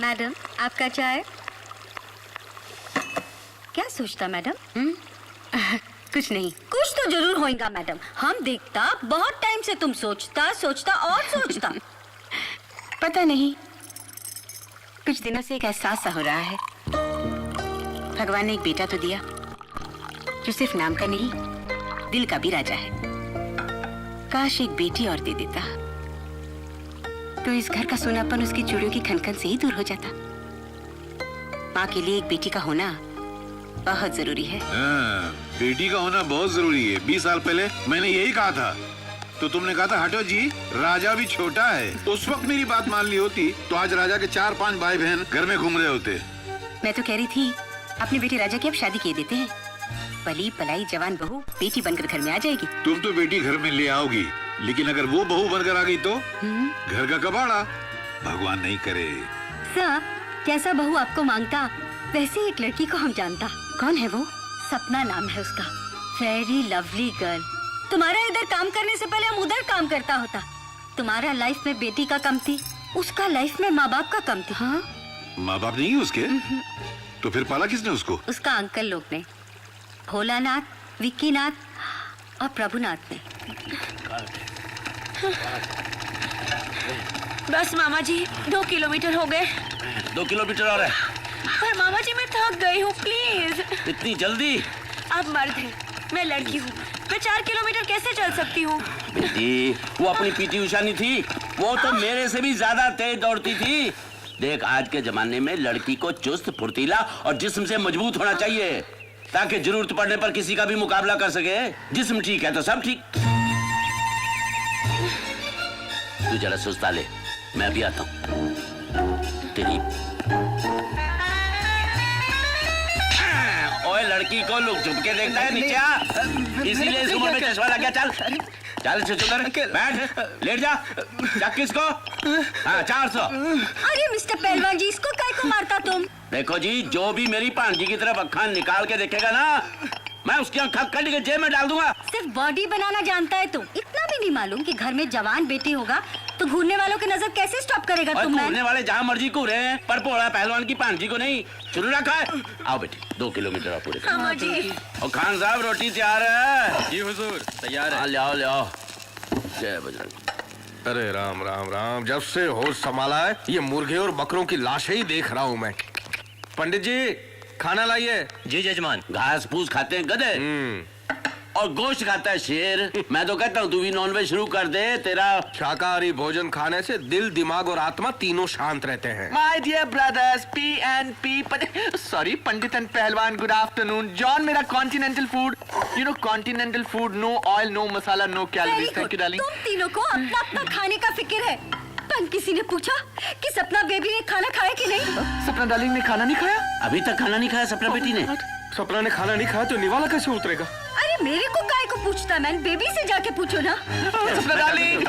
Madam, आपका चाय। क्या सोचता मैडम? कुछ नहीं। कुछ तो जरूर होएगा मैडम। हम देखता बहुत टाइम से तुम सोचता और सोचता। पता नहीं, कुछ दिनों से एक एहसास सा हो रहा है। भगवान ने एक बेटा तो दिया जो सिर्फ नाम का नहीं, दिल का भी राजा है। काश एक बेटी और दे देता तो इस घर का सोनापन उसकी चूड़ियों की खनखन से ही दूर हो जाता। माँ के लिए एक बेटी का होना बहुत जरूरी है। बेटी का होना बहुत जरूरी है। 20 साल पहले मैंने यही कहा था, तो तुमने कहा था हटो जी, राजा भी छोटा है। उस वक्त मेरी बात मान ली होती तो आज राजा के 4-5 भाई बहन घर में घूम रहे होते। मैं तो कह रही थी अपनी बेटी राजा की अब शादी किए देते हैं। पली पलाई जवान बहू बेटी बनकर घर में आ जाएगी। तुम तो बेटी घर में ले आओगी, लेकिन अगर वो बहू बनकर आ गई तो घर का कबाड़ा। भगवान नहीं करे। सर, जैसा बहू आपको मांगता वैसे एक लड़की को हम जानता। कौन है वो? सपना नाम है उसका। Very lovely girl. तुम्हारा इधर काम करने से पहले हम उधर काम करता होता। तुम्हारा लाइफ में बेटी का कम थी, उसका लाइफ में माँ बाप का कम थी। हाँ? माँ बाप नहीं है उसके? तो फिर पाला किसने उसको? उसका अंकल लोग ने, भोलानाथ, विक्कीनाथ और प्रभुनाथ ने। बस मामा जी, 2 किलोमीटर हो गए। 2 किलोमीटर और है। पर मामा जी मैं थक गई हूँ, प्लीज। इतनी जल्दी? आप मर्द हैं, मैं लड़की हूँ। मैं 4 किलोमीटर कैसे चल सकती हूँ? बेटी, वो अपनी पीटी उषा नहीं थी, वो तो मेरे से भी ज्यादा तेज दौड़ती थी। देख, आज के जमाने में लड़की को चुस्त, फुर्तीला और जिस्म से मजबूत होना चाहिए, ताकि जरूरत पड़ने पर किसी का भी मुकाबला कर सके। जिस्म ठीक है तो सब ठीक। तू जरा सुस्ता ले, मैं भी आता हूँ। तेरी ओए, लड़की को लोग झुक के देखता है नीचे आ, इसीलिए इस उम्र में चश्मा लग गया। चल चल चुकर बैठ, लेट जा। किसको? हाँ, 400। अरे मिस्टर पहलवान जी, इसको काय को मारता तुम? देखो जी, जो भी मेरी भांजी की तरफ अक्खा निकाल के देखेगा ना, मैं उसकी आँख कट के जेब में डाल दूंगा। सिर्फ बॉडी बनाना जानता है तुम, इतना भी नहीं मालूम कि घर में जवान बेटी होगा तो घूरने वालों की नजर कैसे स्टॉप करेगा तुम? घूरने वाले जहाँ मर्जी घूरे हैं, पर पोड़ा पहलवान की भांजी को नहीं। शुरू रखा है। आओ बेटी, 2 किलोमीटर आप पूरे। मामा जी। और खान साहब, रोटी तैयार है? जी हुजूर, तैयार है। ले आओ ले आओ। जय बजरंग। अरे राम राम राम, जब से होश संभाला है ये मुर्गे और बकरों की लाशें ही देख रहा हूँ मैं। पंडित जी, खाना लाइए। जी जजमान। घास फूस खाते हैं गधे और गोश्त खाता है शेर। मैं तो कहता हूँ तू भी नॉनवेज शुरू कर दे। तेरा शाकाहारी भोजन खाने से दिल, दिमाग और आत्मा तीनों शांत रहते हैं। My dear brothers, P&P, sorry, Pandit and Pehलवान, good afternoon. John, मेरा continental food, you know continental food, no oil, no masala, no calories. Thank you, darling. तुम तीनों को अपना अपना खाने का फिक्र है। पर किसी ने पूछा कि सपना बेबी ने खाना खाया कि नहीं? सपना डार्लिंग ने खाना नहीं खाया? अभी तक खाना नहीं खाया सपना बेटी ने। सपना ने खाना नहीं खाया तो निवाला कैसे उतरेगा? अरे मेरे को काय को पूछता, मैं बेबी से जाके पूछो ना। सपना डार्लिंग,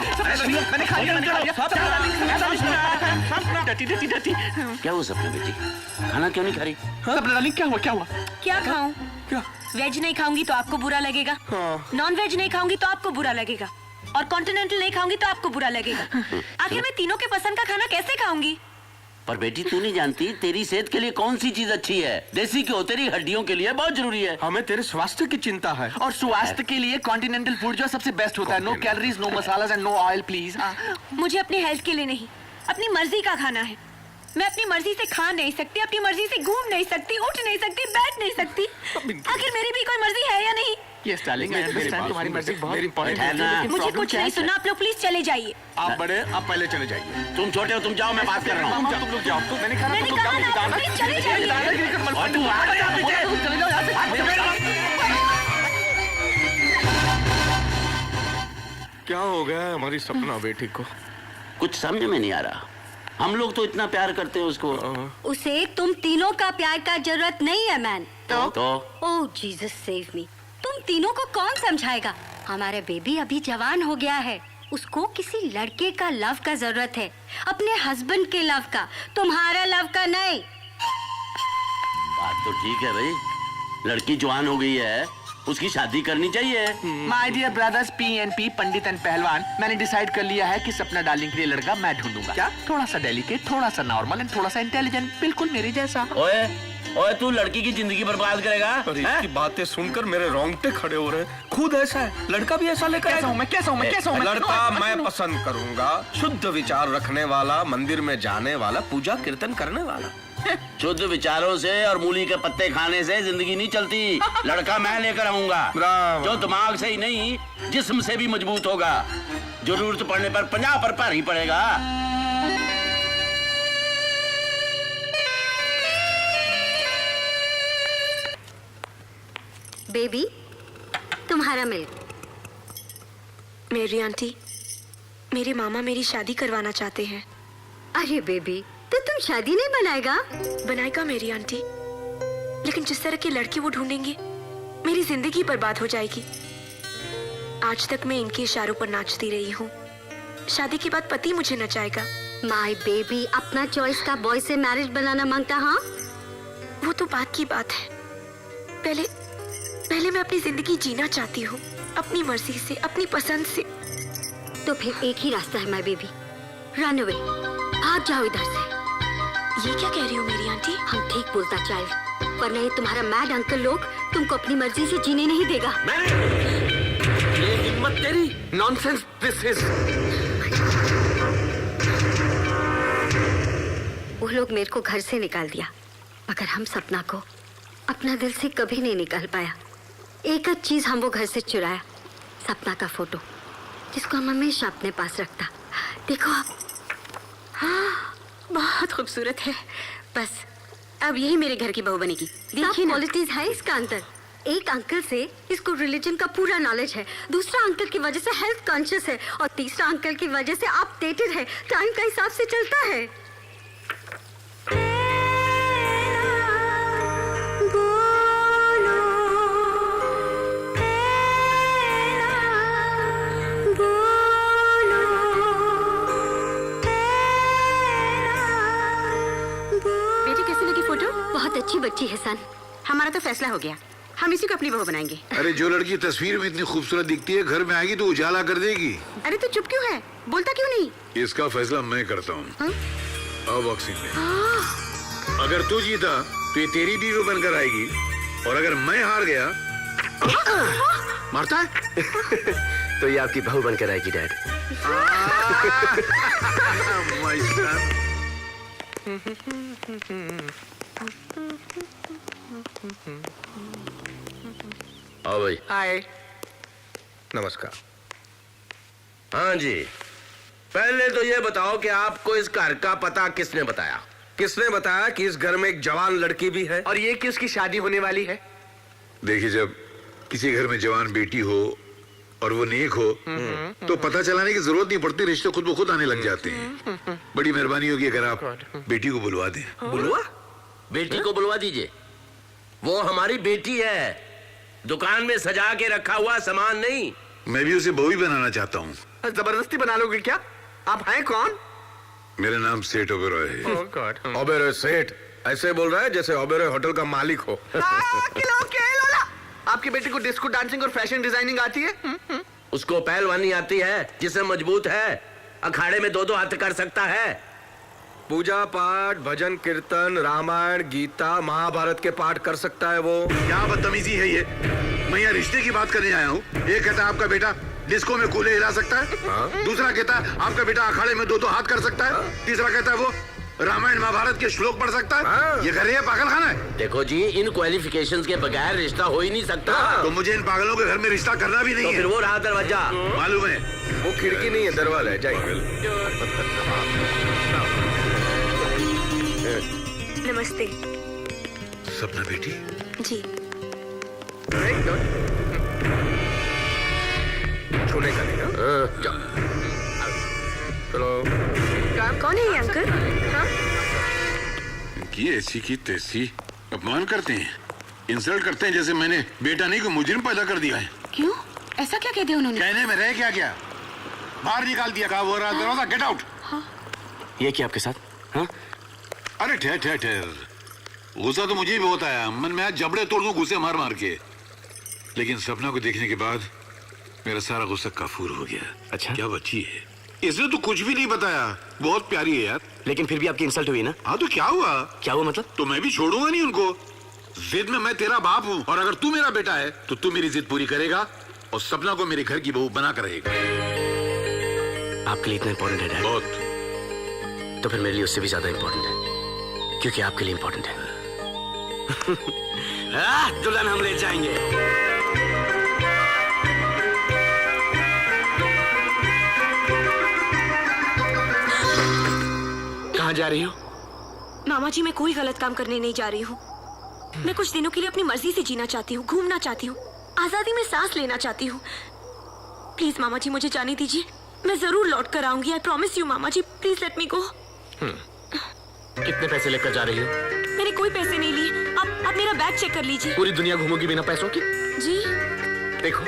मैंने खा लिया। डटी। क्या हुआ सपना बेटी, खाना क्यों नहीं खा रही? सपना डार्लिंग, क्या हुआ? क्या खाऊं? क्या? वेज नहीं खाऊंगी तो आपको बुरा लगेगा, नॉन वेज नहीं खाऊंगी तो आपको बुरा लगेगा, और कॉन्टिनेंटल नहीं खाऊंगी तो आपको बुरा लगेगा। आखिर मैं तीनों के पसंद का खाना कैसे खाऊंगी? पर बेटी, तू नहीं जानती तेरी सेहत के लिए कौन सी चीज अच्छी है? देसी घी तेरी हड्डियों के लिए बहुत जरूरी है। हमें तेरे स्वास्थ्य की चिंता है। और स्वास्थ्य के लिए कॉन्टिनेंटल फूड जो सबसे बेस्ट होता है। No calories, no masalas and no oil, please. मुझे अपनी हेल्थ के लिए नहीं, अपनी मर्जी का खाना है। मैं अपनी मर्जी से खा नहीं सकती, अपनी मर्जी से घूम नहीं सकती, उठ नहीं सकती, बैठ नहीं सकती। आखिर मेरी भी कोई मर्जी है या नहीं? यस डार्लिंग, आई अंडरस्टैंड, तुम्हारी मर्जी बहुत इंपॉर्टेंट है। मुझे कुछ नहीं सुनना, आप लोग प्लीज चले जाइए। आप बड़े, आप पहले चले जाइए। तुम छोटे हो, तुम जाओ, मैं बात कर रहा हूँ। तुम लोग जाओ। मैंने कहा मैंने कहा ना, प्लीज चले जाइए। और तू आ जा पीछे। चले जाओ यहाँ से। क्या हो गया हमारी सपना बेटी को? कुछ समझ में नहीं आ रहा। हम लोग तो इतना प्यार करते हैं उसको। उसे तुम तीनों का प्यार का जरूरत नहीं है मैन। तो ओह जीसस सेव मी। तुम तीनों को कौन समझाएगा? हमारे बेबी अभी जवान हो गया है, उसको किसी लड़के का लव का जरूरत है, अपने हस्बैंड के लव का, तुम्हारा लव का नहीं। बात तो ठीक है भाई, लड़की जवान हो गई है उसकी शादी करनी चाहिए। My dear brothers PNP, pandit and pahalwan, मैंने डिसाइड कर लिया है कि सपना डार्लिंग के लिए लड़का मैं ढूंढूंगा। क्या? थोड़ा सा डेलिकेट, थोड़ा सा नॉर्मल एंड थोड़ा सा इंटेलिजेंट, बिल्कुल मेरे जैसा। ओए ओए, तू लड़की की जिंदगी बर्बाद करेगा? अरे हैं? इसकी बातें सुनकर मेरे रोंगटे खड़े हो रहे हैं। खुद ऐसा है, लड़का भी ऐसा लेकर कैसा हूँ मैं, कैसा हूँ मैं, कैसा हूँ मैं? लड़का मैं पसंद करूंगा, शुद्ध विचार रखने वाला, मंदिर में जाने वाला, पूजा कीर्तन करने वाला। शुद्ध विचारों से और मूली के पत्ते खाने से जिंदगी नहीं चलती। लड़का मैं लेकर आऊंगा ब्रावो। जो दिमाग से ही नहीं जिस्म से भी मजबूत होगा। जरूरत पड़ने पर 50 पर भारी पड़ेगा। बेबी, तुम्हारा मिल्क। मेरी आंटी, मेरे मामा मेरी शादी करवाना चाहते हैं। अरे बेबी, तो तुम शादी नहीं बनाएगा? बनाएगा मेरी आंटी, लेकिन जिस तरह की लड़की वो ढूंढेंगे मेरी जिंदगी बर्बाद हो जाएगी। आज तक मैं इनके इशारों पर नाचती रही हूँ। शादी के बाद पति मुझे नचाएगा। माय बेबी, अपना चॉइस का बॉय से मैरिज बनाना मांगता। हाँ, वो तो बात की बात है। पहले मैं अपनी जिंदगी जीना चाहती हूँ, अपनी मर्जी से, अपनी पसंद से। तो फिर एक ही रास्ता है माय बेबी, रन अवे, भाग जाओ इधर से। ये क्या कह रही हो मेरी आंटी? हम ठीक बोलता चाइल्ड, वरना ये तुम्हारा मैड अंकल लोग तुमको अपनी मर्जी से जीने नहीं देगा। ये हिम्मत तेरी? Nonsense this is. वो लोग मेरे को घर से निकाल दिया, मगर हम सपना को अपना दिल से कभी नहीं निकाल पाया। एक चीज हम वो घर से चुराया, सपना का फोटो, जिसको हम हमेशा अपने पास रखता। देखो आप, हाँ, बहुत खूबसूरत है। बस अब यही मेरे घर की बहू बनेगी। देखिए ना, क्वालिटीज है इसका अंतर। एक अंकल से इसको रिलीजन का पूरा नॉलेज है, दूसरा अंकल की वजह से हेल्थ कॉन्शियस है, और तीसरा अंकल की वजह से अपडेटेड है, टाइम का हिसाब से चलता है। बेटी कैसी लगी फोटो? बहुत अच्छी बच्ची है सन। हमारा तो फैसला हो गया, हम इसी को अपनी बहू बनाएंगे। अरे जो लड़की तस्वीर में इतनी खूबसूरत दिखती है, घर में आएगी तो उजाला कर देगी। अरे तू चुप क्यों है, बोलता क्यों नहीं? इसका फैसला मैं करता हूँ। अब बॉक्सिंग में अगर तू जीता तो ये तेरी बीवी बनकर आएगी, और अगर मैं हार गया मारता है तो ये आपकी बहू बनकर आएगी डैड। My son. आओ भाई। हाय। नमस्कार। हाँ जी, पहले तो ये बताओ कि आपको इस घर का पता किसने बताया? किसने बताया कि इस घर में एक जवान लड़की भी है? और ये कि उसकी शादी होने वाली है? देखिए, जब किसी घर में जवान बेटी हो और वो नेक हो तो पता चलाने की जरूरत नहीं पड़ती, रिश्ते खुद ब खुद आने लग जाते हैं। बड़ी मेहरबानी होगी अगर आप बेटी को बुलवा दें। बुलवा? बेटी को बुलवा दीजिए, वो हमारी बेटी है, दुकान में सजा के रखा हुआ सामान नहीं। मैं भी उसे बहू ही बनाना चाहता हूँ। जबरदस्ती बना लोगे क्या? आप हैं कौन? मेरा नाम सेठ ओबेरॉय है। Oh God. ओबेरॉय सेठ ऐसे बोल रहा है जैसे ओबेरॉय होटल का मालिक हो। आपकी बेटी को डिस्को डांसिंग और फैशन डिजाइनिंग आती है? उसको पहलवानी आती है, जिसे मजबूत है, अखाड़े में 2-2 हाथ कर सकता है। पूजा पाठ, भजन कीर्तन, रामायण, गीता, महाभारत के पाठ कर सकता है वो। क्या बदतमीजी है ये? मैं यहाँ रिश्ते की बात करने आया हूँ। एक कहता है आपका बेटा डिस्को में कूले हिला सकता है, दूसरा कहता है आपका बेटा अखाड़े में 2-2 हाथ कर सकता है, तीसरा कहता है वो रामायण महाभारत के श्लोक पढ़ सकता है। ये घर है पागल खाना है? देखो जी, इन क्वालिफिकेशंस के बगैर रिश्ता हो ही नहीं सकता। तो मुझे इन पागलों के घर में रिश्ता करना भी नहीं तो है। फिर वो रहा दरवाजा। मालूम है, वो खिड़की नहीं है, दरवाजा है। जाइए। नमस्ते सपना बेटी। जी। छूने का नहीं है? चलो। कौन है ये अंकल? हाँ? इनकी ऐसी की तैसी अपमान करते हैं, इंसल्ट करते हैं, जैसे मैंने बेटा नहीं को मुजरिम पैदा कर दिया है। क्यों? ऐसा क्या कह दिया उन्होंने? कहने में रह क्या गया, बाहर निकाल दिया। कहा वो रहा दरवाजा, गेट आउट। ये क्या आपके साथ? हाँ? अरे ठहर ठहर ठहर, गुस्सा तो मुझे भी बहुत आया। मन में आज जबड़े तोड़ दूं गुस्से मार मार के। लेकिन सपना को देखने के बाद मेरा सारा गुस्सा काफूर हो गया। अच्छा? क्या बच्ची है, इसने तो कुछ भी नहीं बताया। बहुत प्यारी है यार। लेकिन फिर भी आपकी इंसल्ट हुई ना? हाँ तो क्या हुआ? क्या हुआ मतलब? तो मैं भी छोड़ूंगा नहीं उनको। जिद में मैं तेरा बाप हूँ, और अगर तू मेरा बेटा है तो तू मेरी जिद पूरी करेगा और सपना को मेरे घर की बहू बना कर रहेगा। आपके लिए इतना इम्पोर्टेंट है डैड? बहुत। तो फिर मेरे लिए उससे भी ज्यादा इम्पोर्टेंट है, क्योंकि आपके लिए इम्पोर्टेंट है। दुल्हन हम ले जाएंगे। कहाँ जा रही हो? मामा जी, मैं कोई गलत काम करने नहीं जा रही हूँ। मैं कुछ दिनों के लिए अपनी मर्जी से जीना चाहती हूँ, घूमना चाहती हूँ, आजादी में सांस लेना चाहती हूँ। प्लीज मामा जी, मुझे जाने दीजिए। मैं जरूर लौट कर आऊंगी। आई प्रॉमिस यू मामा जी, प्लीज लेट मी गो। कितने पैसे लेकर जा रही हो? मैंने कोई पैसे नहीं लिए। आप मेरा बैग चेक कर लीजिए। पूरी दुनिया घूमोगी बिना पैसों की? जी। देखो,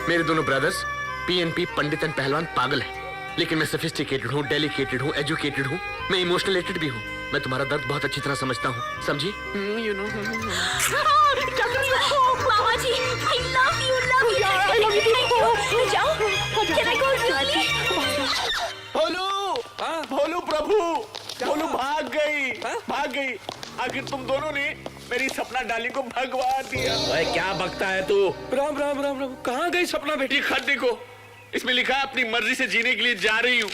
मेरे दोनों ब्रदर्स पीएनपी पंडित एंड पहलवान पागल हैं, लेकिन मैं सोफिस्टिकेटेड हूँ, डेलिकेटेड हूँ, एजुकेटेड हूँ, मैं इमोशनलेटेड भी हूँ। मैं तुम्हारा दर्द बहुत अच्छी तरह समझता हूँ, समझी? You know. मामा जी, I love you, love you. Thank you. मैं जाऊँ? Can I go really? भोलू, भोलू प्रभु, भोलू भाग गई। आखिर तुम दोनों ने मेरी सपना डार्लिंग को भगवा दिया। ओए क्या बकता है तू? राम राम राम राम। कहाँ गई सपना बेटी? खत देखो, इसमें लिखा है अपनी मर्जी से जीने के लिए जा रही हूँ।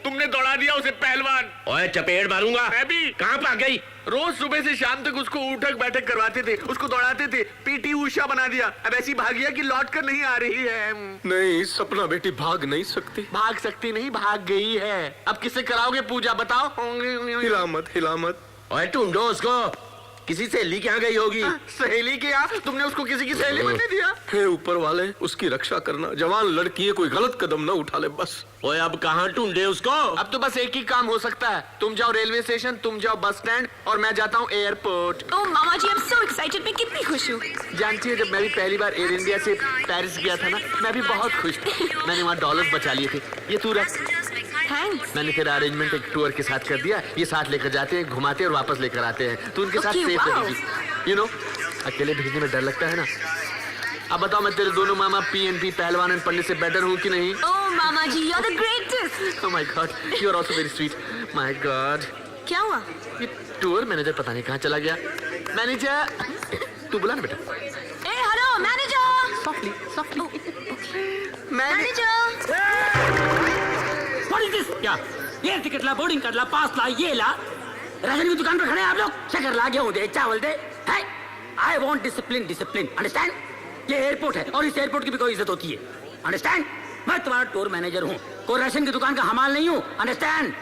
तुमने दौड़ा दिया उसे पहलवान। ओए चपेट मारूंगा। मैं भी। कहाँ भाग गई? रोज सुबह से शाम तक उसको उठक बैठक करवाते थे, उसको दौड़ाते थे, पीटी उषा बना दिया। अब ऐसी भागिया कि लौट कर नहीं आ रही है। नहीं, सपना बेटी भाग नहीं सकती। भाग सकती नहीं, भाग गई है। अब किससे कराओगे पूजा बताओ? हिला मत। ओए ढूंढो उसको, किसी सहेली के यहाँ गई होगी। सहेली के यहाँ? तुमने उसको किसी की सहेली बनने दिया? हे ऊपर वाले, उसकी रक्षा करना। जवान लड़की है, कोई गलत कदम ना उठा ले बस। ओए अब कहाँ ढूंढे उसको? अब तो बस एक ही काम हो सकता है। तुम जाओ रेलवे स्टेशन, तुम जाओ बस स्टैंड, और मैं जाता हूँ एयरपोर्ट। ओह मामा जी, I'm so excited. मैं कितनी खुश हूँ। जानती है, जब मैं भी पहली बार एयर इंडिया से पेरिस गया था ना, मैं भी बहुत खुश था। मैंने वहाँ डॉलर्स बचा लिए थे। ये तू रख। थैंक्स। मैंने तेरा अरेंजमेंट एक टूर के साथ कर दिया। ये साथ लेकर जाते हैं, घुमाते और वापस लेकर आते हैं। तू उनके साथ Okay, सेफ wow. रहेगी। यू नो, अकेले भेजने में डर लगता है ना। अब बताओ, मैं तेरे दोनों मामा पीएनपी पहलवान एंड पंडित से बेटर हूँ कि नहीं? ओह मामा जी, you're the greatest. Oh my God, you are also very sweet. My God. क्या हुआ? ये टूर मैनेजर पता नहीं कहाँ चला गया। मैनेजर, तू बुला ना बेटा। ए hello manager. Softly. Manager. What is this? क्या ये टिकट ला, बोर्डिंग कार्ड ला, पास ला, ये ला। राशन की दुकान पर खड़े हैं आप लोग। शक्कर ला, गेहूं दे, चावल दे। I want discipline, discipline, understand? ये एयरपोर्ट है और इस एयरपोर्ट की भी कोई इज्जत होती है, अंडरस्टैंड? मैं तुम्हारा टूर मैनेजर हूँ, कोई राशन की दुकान का हमाल नहीं हूँ, अंडरस्टैंड?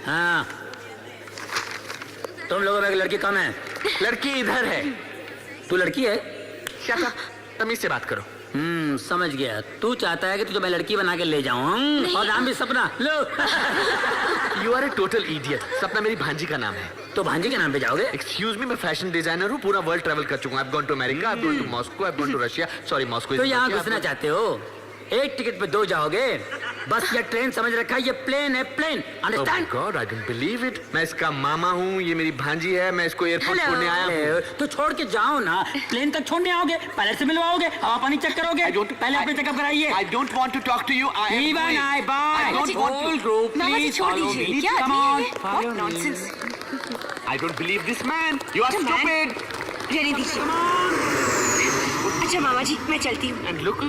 हाँ। तुम लोगों में एक लड़की कम है। लड़की इधर है। तू लड़की है? क्या था? तमीज से बात करो। समझ गया। तू चाहता है कि तुझे मैं लड़की बना के ले जाऊं और नाम भी सपना लो। You are a total idiot. Sapna मेरी भांजी का नाम है। तो भांजी के नाम पे जाओगे? एक्सक्यूज मी, मैं फैशन डिजाइनर हूँ, पूरा वर्ल्ड ट्रैवल कर चुका हूँ। I have gone to America, I have gone to Moscow, I have gone to Russia. Sorry, Moscow. तो यहाँ घुसना चाहते हो? एक टिकट पे दो जाओगे। बस ये ट्रेन समझ रखा है, ये प्लेन है, plane, understand? God, I don't believe it. मैं इसका मामा हूँ, ये मेरी भांजी है, मैं इसको एयरपोर्ट छोड़ने आया हूँ। तो छोड़ के जाओ ना, प्लेन तक छोड़ने आओगे, पायलट से मिलवाओगे, हवा पानी चेक करोगे। पहले अपने चेकअप कराइए। I don't want to talk to you. I am Even going. I buy. I don't want to. Whole group, mama ji please छोड़ follow दीजिए। me. क्या Come आदमी on, है? follow What me. nonsense. I don't believe this man. You are Come on. stupid. रहने दीजिए। अच्छा मामा जी, मैं चलती हूँ। And look,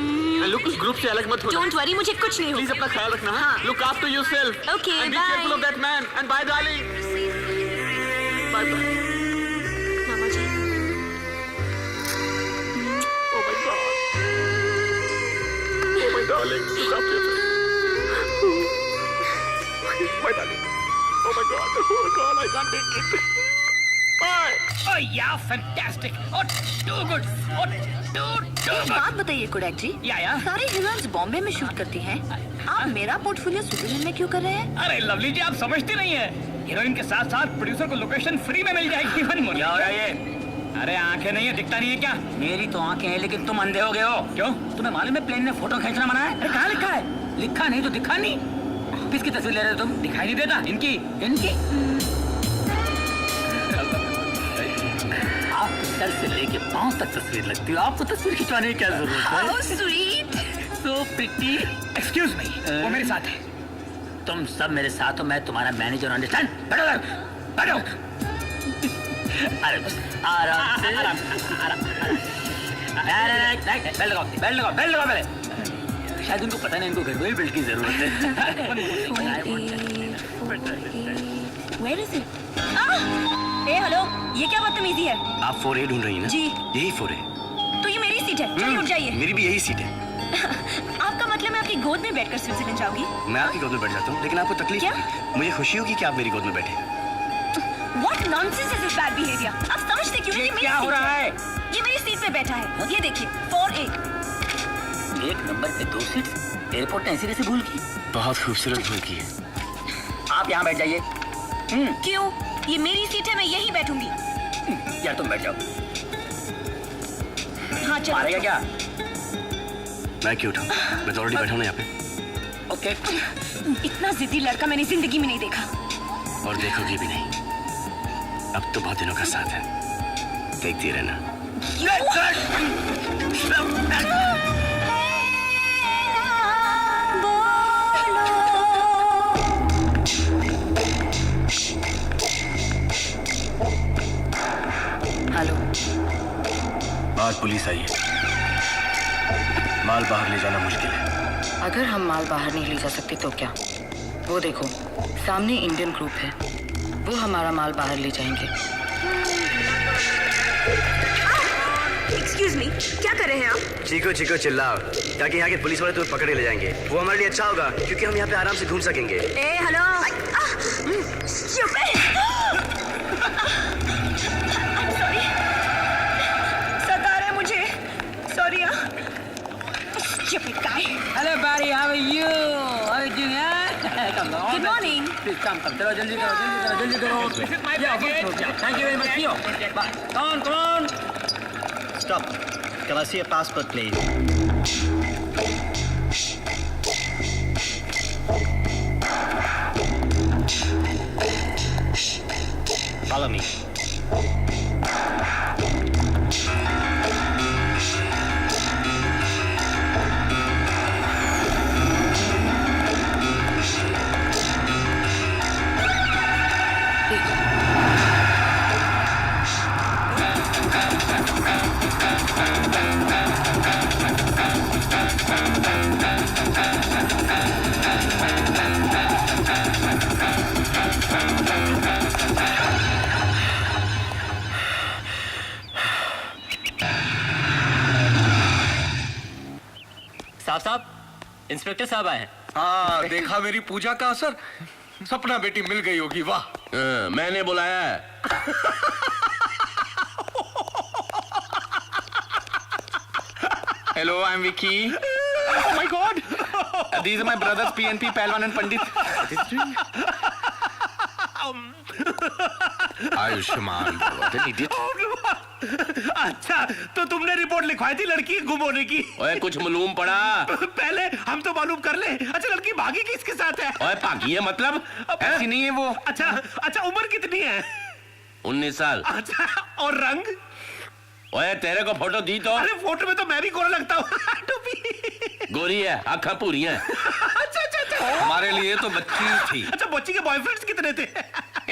उस ग्रुप से अलग मत हो। Don't worry, मुझे कुछ नहीं Please होगा। अपना ख्याल रखना। हाँ। Look after yourself. Okay, And be bye. careful of that man. And bye, darling. Bye, bye. Mama ji. Oh my God. Oh my darling. Look after yourself. My darling. Oh my God. Oh my God. I can't take it. Bye. Oh yeah, fantastic. Oh, too good. Oh, too good. बात बताइए Kodak जी, या सारी heroines Bombay में shoot करती हैं। आप मेरा portfolio Switzerland में क्यों कर रहे हैं? अरे लवली जी, आप समझती नहीं है, हीरोइन के साथ साथ प्रोड्यूसर को लोकेशन फ्री में मिल जाएगी। क्या हो रहा है ये? अरे आंखें नहीं है, दिखता नहीं है क्या? मेरी तो आंखें हैं, लेकिन तुम अंधे हो गए हो। क्यों? तुम्हें मालूम है प्लेन में फोटो खींचना मना है? अरे कहाँ लिखा है? लिखा नहीं तो दिखा नहीं। किसकी तस्वीर ले रहे हो तुम? दिखाई नहीं देता? इनकी। आप सर से लेके पांव तक तस्वीर लगती हो, आपको तस्वीर खिंचवाने की क्या जरूरत है? How sweet. So pretty. Excuse me, वो मेरे साथ है। तुम सब मेरे साथ हो, मैं तुम्हारा मैनेजर, अंडरस्टैंड? बैठो बैठो बैठो। अरे आराम से आराम बेल्ट लगाओ बेल्ट लगाओ बेल्ट लगाओ पहले। शायद उनको पता नहीं इनको घर में ही बेल्ट की जरूरत है। Where is it? A hello, ये क्या बदतमीजी है? आप 4A ढूंढ रही हैं ना? जी। यही 4A। तो ये मेरी सीट है, चलिए उठ जाइए। मेरी भी यही सीट है। आपका मतलब मैं आपकी गोद में बैठकर स्विट्जरलैंड जाऊंगी? मैं आपकी गोद में बैठ जाता हूँ, लेकिन आपको तकलीफ क्या? होगी। मुझे खुशी होगी कि आप मेरी गोद में बैठे। What nonsense is this bad behavior? आप समझते क्यों नहीं? ये क्या हो रहा है? ये मेरी सीट पे बैठा है, ये देखिए 4A। एक नंबर पे 2 सीट एयरपोर्ट ने ऐसी कैसे भूल की? बहुत खूबसूरत भूल की है। आप यहाँ बैठ जाइए। क्यों? ये मेरी सीट है, मैं यहीं बैठूंगी। यार तुम बैठ जाओ। हाँ चलो। मारेगा क्या? मैं क्यों उठाऊं? मैं तो ऑलरेडी बैठा हूं ना यहाँ पे। ओके। इतना जिद्दी लड़का मैंने जिंदगी में नहीं देखा। और देखोगी भी नहीं। अब तो बहुत दिनों का साथ है, देखती रहना। हेलो। बाहर पुलिस आई है। माल बाहर ले जाना मुश्किल है। अगर हम माल बाहर नहीं ले जा सकते तो क्या? वो देखो, सामने इंडियन ग्रुप है, वो हमारा माल बाहर ले जाएंगे। एक्सक्यूज मी, क्या कर रहे हैं आप? चीको चीको चिल्लाओ, ताकि यहाँ के पुलिस वाले तुम्हें पकड़ के ले जाएंगे। वो हमारे लिए अच्छा होगा, क्योंकि हम यहाँ पे आराम से घूम सकेंगे। ए हेलो। सता रहे मुझे। Sorry. Stupid guy. Hello Bari, how are you? How are you यार? Come on. Good morning. Please come चलो जल्दी करो जल्दी करो। This is my package. Thank you very much. CO. Come on. Stop. Can I see a passport, please? Follow me. साहब, inspector साहब आए हैं। हाँ, देखा मेरी पूजा का असर? सपना बेटी मिल गई होगी। वाह, मैंने बुलाया है। Hello, I'm Vicky. Oh my God! These are my brothers PNP, Pehलवान and Pandit. Ayushman अच्छा, तो तुमने रिपोर्ट लिखवाई थी लड़की गुम होने की? ओए कुछ मालूम पड़ा? पहले हम तो मालूम कर ले। अच्छा, लड़की भागी किसके साथ है? ओए भागी है मतलब? ऐसी नहीं है वो। अच्छा उम्र कितनी है? 19 साल। अच्छा, और रंग? ओए तेरे को फोटो दी तो? अरे फोटो में तो मैं भी गोरा लगता हूँ। टोपी गोरी है, आँखें पूरी हैं। अच्छा। हमारे लिए तो बच्ची थी। अच्छा, बच्ची के बॉयफ्रेंड्स कितने थे?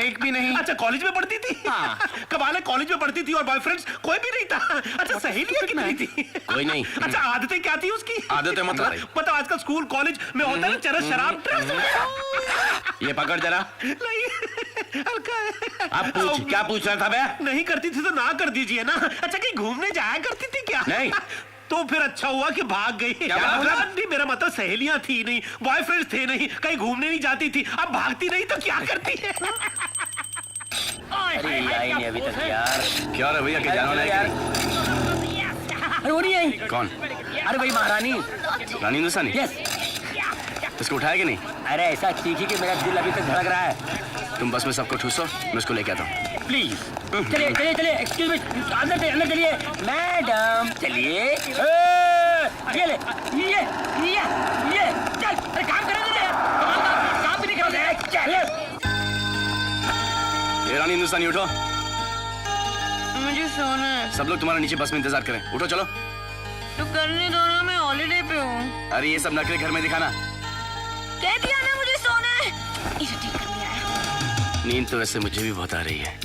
एक भी नहीं। अच्छा, कॉलेज में पढ़ती थी? हाँ। कमाल है, कॉलेज में पढ़ती थी और बॉयफ्रेंड्स कोई भी नहीं था। अच्छा, सहेलियां कितनी थी? कोई नहीं। अच्छा, आदतें क्या थी उसकी? आदतें मतलब? पता आजकल स्कूल कॉलेज में होता है ना, चरस शराब। ये पकड़ जरा। नहीं, हल्का है। आप पूछ, क्या पूछ रहा था बे? नहीं करती थी तो ना कर दीजिए ना। अच्छा, कहीं घूमने जाया करती थी क्या? नहीं। तो फिर अच्छा हुआ कि भाग गई। क्या मतलब? नहीं, मेरा मतलब सहेलियां थी नहीं, बॉयफ्रेंड्स थे नहीं, कहीं घूमने नहीं जाती थी। अब भागती नहीं तो क्या करती है? अरे आई नहीं अभी तक यार। क्या रे भैया, के जानो यार। अरे वो नहीं आई। कौन? अरे भाई महारानी। रानी हिंदुस्तानी? यस। इसको उठाया कि नहीं? अरे ऐसा तीखी कि मेरा दिल अभी तक धड़क रहा है। तुम बस में सबको ठूसो, मैं उसको लेके आता हूँ। प्लीज चलिए एक्सक्यूज मी, अंदर चलिए मैडम, चलिए। ये ले, ये चल। अरे काम करने दे यार, काम भी नहीं करोगे। चल ये रानी हिंदुस्तानी उठो। मुझे सोना है। सब लोग तुम्हारा नीचे बस में इंतजार करें। उठो चलो। तो करने दो ना, मैं हॉलीडे पे हूँ। अरे ये सब नखरे घर में दिखाना। कह दिया ना मुझे सोना है। इसे ठीक करने आया। नींद तो वैसे मुझे भी बहुत आ रही है।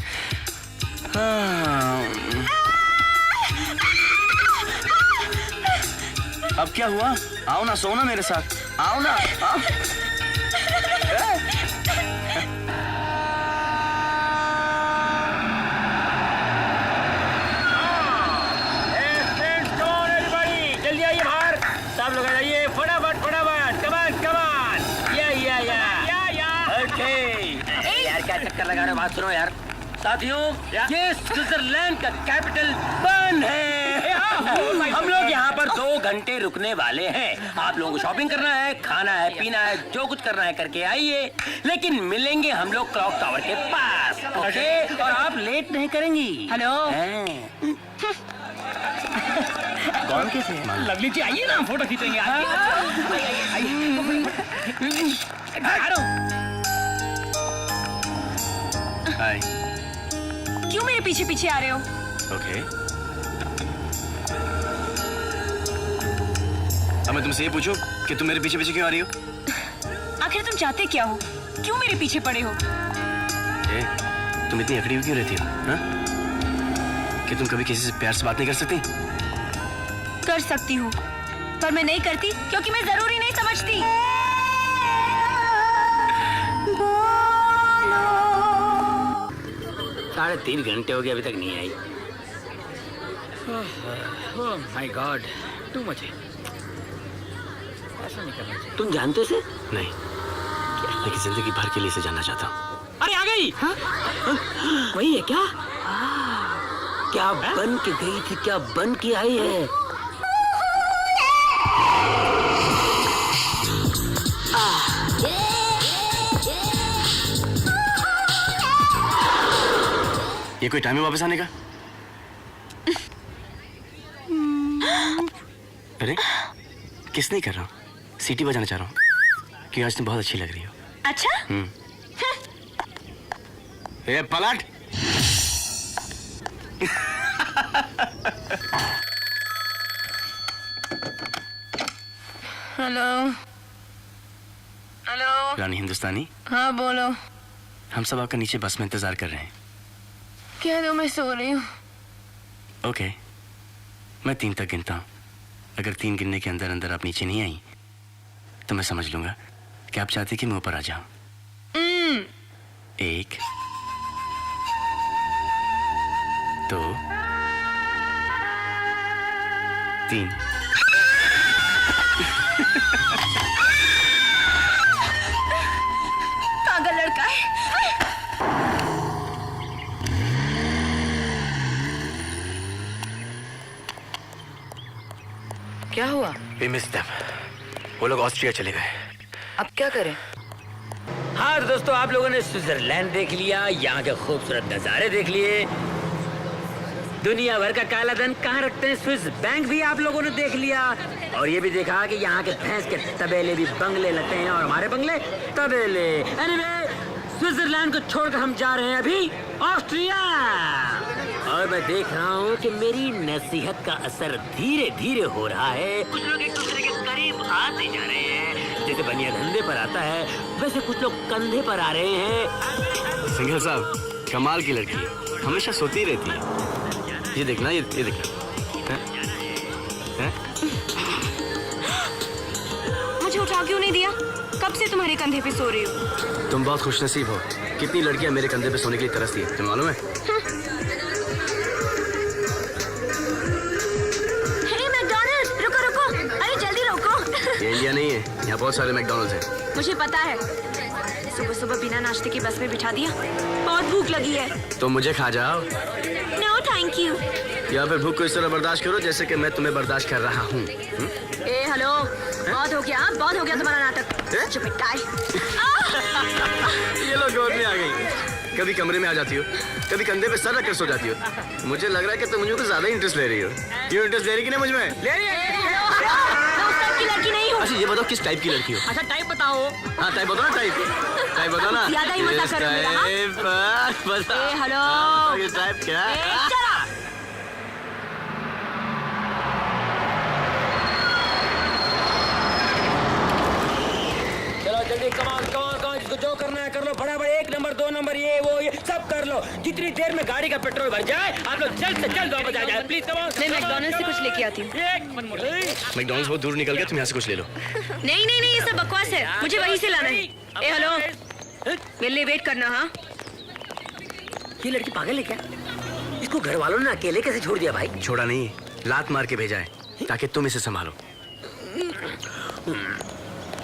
हाँ। अब क्या हुआ? आओ ना, सो ना मेरे साथ। आओ ना, आओ। जल्दी आइए बाहर, सब लोग आ जाइए, फटाफट फटाफट, कमान कमान, या ओके। यार क्या चक्कर लगा रहे हो, बात सुनो यार। साथियों, ये स्विट्जरलैंड का कैपिटल बर्न है। हम लोग यहाँ पर 2 घंटे रुकने वाले हैं। आप लोगों को शॉपिंग करना है, खाना है, पीना है, जो कुछ करना है करके आइए, लेकिन मिलेंगे हम लोग क्लॉक टावर के पास, ओके? और आप लेट नहीं करेंगी। हेलो। कौन कैसे है? लवली जी आइए ना, फोटो खींचेंगे। हाय। क्यों मेरे पीछे पीछे आ रहे हो? ओके। अब मैं तुमसे ये पूछूं कि तुम मेरे पीछे पीछे क्यों आ रही हो? आखिर तुम चाहते क्या हो? क्यों मेरे पीछे पड़े हो? तुम इतनी अकड़ी हुई क्यों रहती हो? हाँ? कि तुम कभी किसी से प्यार से बात नहीं कर सकती? कर सकती हूँ, पर मैं नहीं करती क्योंकि मैं जरूरी नहीं समझती। 3.5 घंटे हो गए, अभी तक नहीं आई। Oh my god, too much है। ऐसा नहीं करना चाहिए। तुम जानते से? नहीं, लेकिन जिंदगी भर के लिए इसे जानना चाहता हूँ। अरे आ गई। हाँ? वही है क्या? क्या बन के गई थी, क्या बन के आई है? ये कोई टाइम है वापस आने का? अरे किस नहीं कर रहा हूँ, सीटी बजाना चाह रहा हूँ कि आज तुम बहुत अच्छी लग रही हो। अच्छा? ए पलट। Hello hello. रानी हिंदुस्तानी, हाँ बोलो। हम सब आपका नीचे बस में इंतजार कर रहे हैं। कह दो मैं सो रही हूँ। ओके, मैं 3 तक गिनता हूँ। अगर 3 गिनने के अंदर अंदर आप नीचे नहीं आई तो मैं समझ लूंगा कि आप चाहते कि मैं ऊपर आ जाऊं। 1 2 3। पागल लड़का है। क्या हुआ? We missed them. वो लोग ऑस्ट्रिया चले गए। अब क्या करें? हाँ तो दोस्तों, आप लोगों ने स्विट्जरलैंड देख लिया, यहाँ के खूबसूरत नज़ारे देख लिए, दुनिया भर का काला धन कहाँ रखते हैं स्विस बैंक भी आप लोगों ने देख लिया, और ये भी देखा कि यहाँ के भैंस के तबेले भी बंगले लगते हैं और हमारे बंगले तबेले। एनीवे, स्विट्जरलैंड को छोड़कर हम जा रहे हैं अभी ऑस्ट्रिया, और मैं देख रहा हूँ कि मेरी नसीहत का असर धीरे धीरे हो रहा है। कुछ लोग एक दूसरे के करीब आते जा रहे हैं, जैसे बनिया धंधे पर आता है वैसे कुछ लोग कंधे पर आ रहे हैं। सिंघल साहब, कमाल की लड़की है, हमेशा सोती रहती है। ये देखना, ये देखना। हैं? मुझे उठा क्यों नहीं दिया? कब से तुम्हारे कंधे पे सो रही हूँ। तुम बहुत खुशनसीब हो, कितनी लड़कियां मेरे कंधे पे सोने के लिए तरसती है, तुम्हें मालूम है? ये इंडिया नहीं है, यहाँ बहुत सारे मैकडॉनल्ड्स हैं। मुझे पता है, सुबह सुबह बिना नाश्ते की बस में बिठा दिया, बहुत भूख लगी है। तो मुझे खा जाओ। No thank you. या फिर भूख को इस तरह बर्दाश्त करो जैसे कि मैं तुम्हें बर्दाश्त कर रहा हूँ। ए हेलो, बहुत हो गया तुम्हारा नाटक। ये लो गोद में आ गई, कभी कमरे में आ जाती हो, कभी कंधे पे सर रखकर सो जाती हो। मुझे लग रहा है कि तुम मुझे कुछ ज्यादा इंटरेस्ट ले रही हो। क्यों इंटरेस्ट ले रही कि नहीं मुझ में? ले रही है। की लड़की नहीं हूँ। अच्छा ये बताओ किस टाइप की लड़की हो? अच्छा टाइप बताओ। हाँ टाइप बताओ ना, टाइप बताओ ना। ज्यादा ही मजा करो मेरा। बताओ। हेलो, टाइप क्या? चला बराबर 1 नंबर 2 नंबर ये वो ये सब कर लो। जितनी देर में गाड़ी का पेट्रोल भर जाए आप लोग जल्द से जल्द वापस आ जाए प्लीज। मैं मैकडॉनल्ड्स से कुछ लेके आती हूँ। मैकडॉनल्ड्स बहुत दूर निकल गया, तुम यहाँ से कुछ ले लो। नहीं नहीं नहीं, ये सब बकवास है, मुझे वहीं से लाना है। ए हेलो, मेरे लिए वेट करना। हाँ, ये लड़की पागल है क्या? इसको घर वालों ने अकेले कैसे छोड़ दिया भाई? छोड़ा नहीं, लात मार के भेजा है ताकि तुम इसे संभालो।